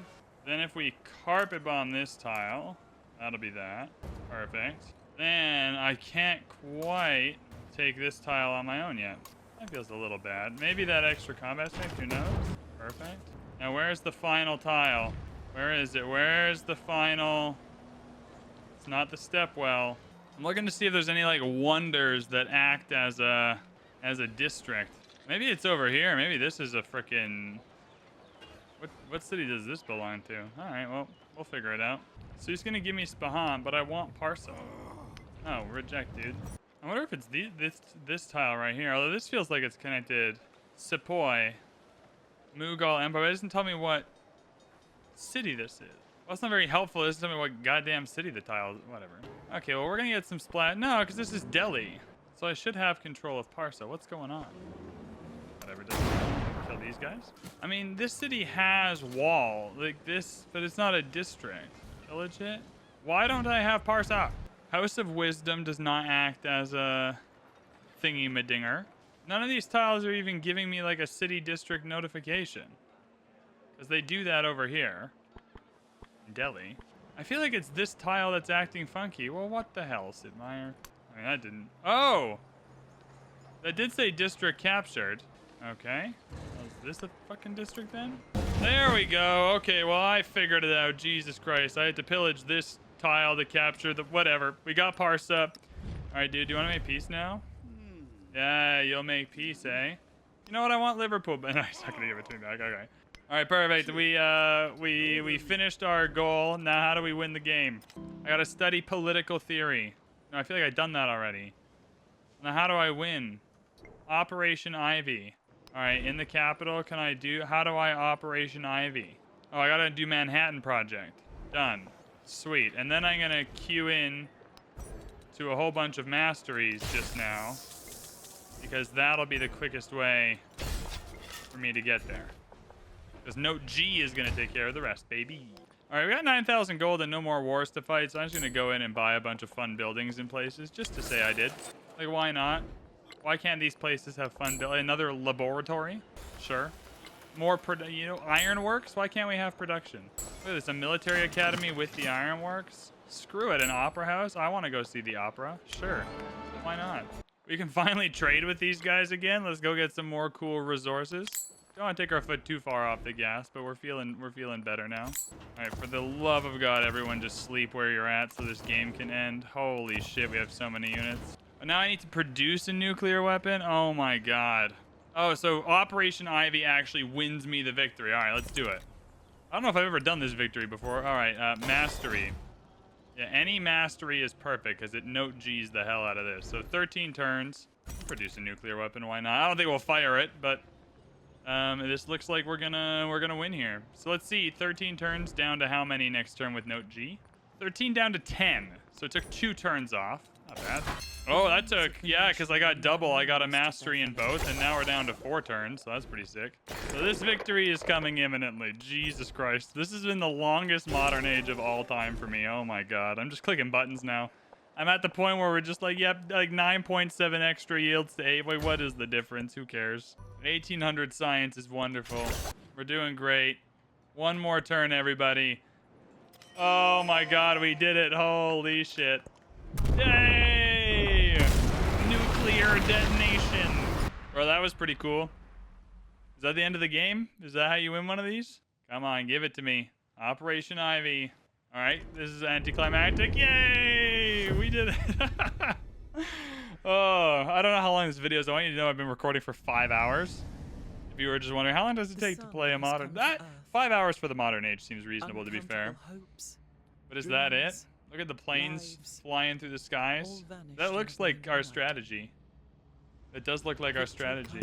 Then if we carpet bomb this tile, that'll be that. Perfect. Then I can't quite take this tile on my own yet. That feels a little bad. Maybe that extra combat space, who knows? Perfect. Now where's the final tile? Where is it? Where's the final? It's not the stepwell. I'm looking to see if there's any like wonders that act as a district. Maybe it's over here. Maybe this is a frickin'... What city does this belong to? All right, well, we'll figure it out. So he's gonna give me Spahan, but I want Parsa. Oh, reject, dude. I wonder if it's this tile right here. Although this feels like it's connected. Sepoy, Mughal Empire. It doesn't tell me what city this is. Well, it's not very helpful. It doesn't tell me what goddamn city the tile is. Whatever. Okay, well, we're gonna get some splat. No, because this is Delhi. So I should have control of Parsa. What's going on? Whatever. Doesn't kill these guys. I mean, this city has wall like this, but it's not a district. Pillage it. Why don't I have Parsa? House of Wisdom does not act as a thingy-madinger. None of these tiles are even giving me like a city district notification. Because they do that over here. In Delhi. I feel like it's this tile that's acting funky. Well, what the hell, Sid Meier? I mean, that didn't... Oh! That did say district captured. Okay. Well, is this a fucking district then? There we go. Okay, well, I figured it out. Jesus Christ. I had to pillage this tile to capture the... Whatever. We got Parsa. Alright, dude. Do you want to make peace now? Yeah, you'll make peace, eh? You know what? I want Liverpool, but no, he's not going to give it to me back. Okay. Alright, perfect. We finished our goal. Now, how do we win the game? I got to study political theory. No, I feel like I've done that already. Now, how do I win? Operation Ivy. Alright, in the capital, can I do... How do I Operation Ivy? Oh, I gotta do Manhattan Project. Done. Sweet. And then I'm gonna queue in to a whole bunch of masteries just now. Because that'll be the quickest way for me to get there. Because Note G is gonna take care of the rest, baby. Alright, we got 9,000 gold and no more wars to fight, so I'm just gonna go in and buy a bunch of fun buildings in places, just to say I did. Like, why not? Why can't these places have fun buildings? Another laboratory? Sure. More, ironworks? Why can't we have production? Look at this, a military academy with the ironworks? Screw it, an opera house? I want to go see the opera. Sure. Why not? We can finally trade with these guys again. Let's go get some more cool resources. Don't want to take our foot too far off the gas, but we're feeling better now. All right, for the love of God, everyone just sleep where you're at so this game can end. Holy shit, we have so many units. But now I need to produce a nuclear weapon? Oh my God. Oh, so Operation Ivy actually wins me the victory. All right, let's do it. I don't know if I've ever done this victory before. All right, mastery. Yeah, any mastery is perfect because it Note G's the hell out of this. So 13 turns. Produce a nuclear weapon, why not? I don't think we'll fire it, but this looks like we're gonna win here. So let's see, 13 turns down to how many next turn with Note G? 13 down to 10. So it took 2 turns off. Not bad. Oh, that took, yeah, because I got double. I got a mastery in both, and now we're down to 4 turns, so that's pretty sick. So this victory is coming imminently. Jesus Christ. This has been the longest modern age of all time for me. Oh my God. I'm just clicking buttons now. I'm at the point where we're just like, yep, like 9.7 extra yields to 8. Wait, what is the difference? Who cares? 1800 science is wonderful. We're doing great. One more turn, everybody. Oh my God, we did it. Holy shit. Yay! Nuclear detonation. Bro, that was pretty cool. Is that the end of the game? Is that how you win one of these? Come on, give it to me. Operation Ivy. All right, this is anticlimactic. Yay! We did it. Oh, I don't know how long this video is. I want you to know I've been recording for 5 hours. If you were just wondering, how long does it take to play a modern... 5 hours for the modern age seems reasonable, to be fair. But is that it? Look at the planes flying through the skies. That looks like our strategy. It does look like our strategy.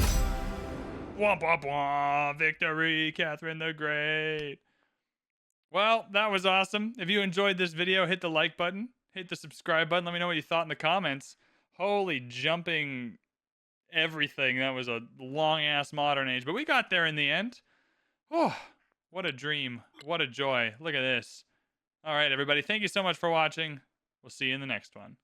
Womp womp womp! Victory, Catherine the Great! Well, that was awesome. If you enjoyed this video, hit the like button. Hit the subscribe button. Let me know what you thought in the comments. Holy jumping everything. That was a long-ass modern age. But we got there in the end. Oh, what a dream. What a joy. Look at this. All right, everybody. Thank you so much for watching. We'll see you in the next one.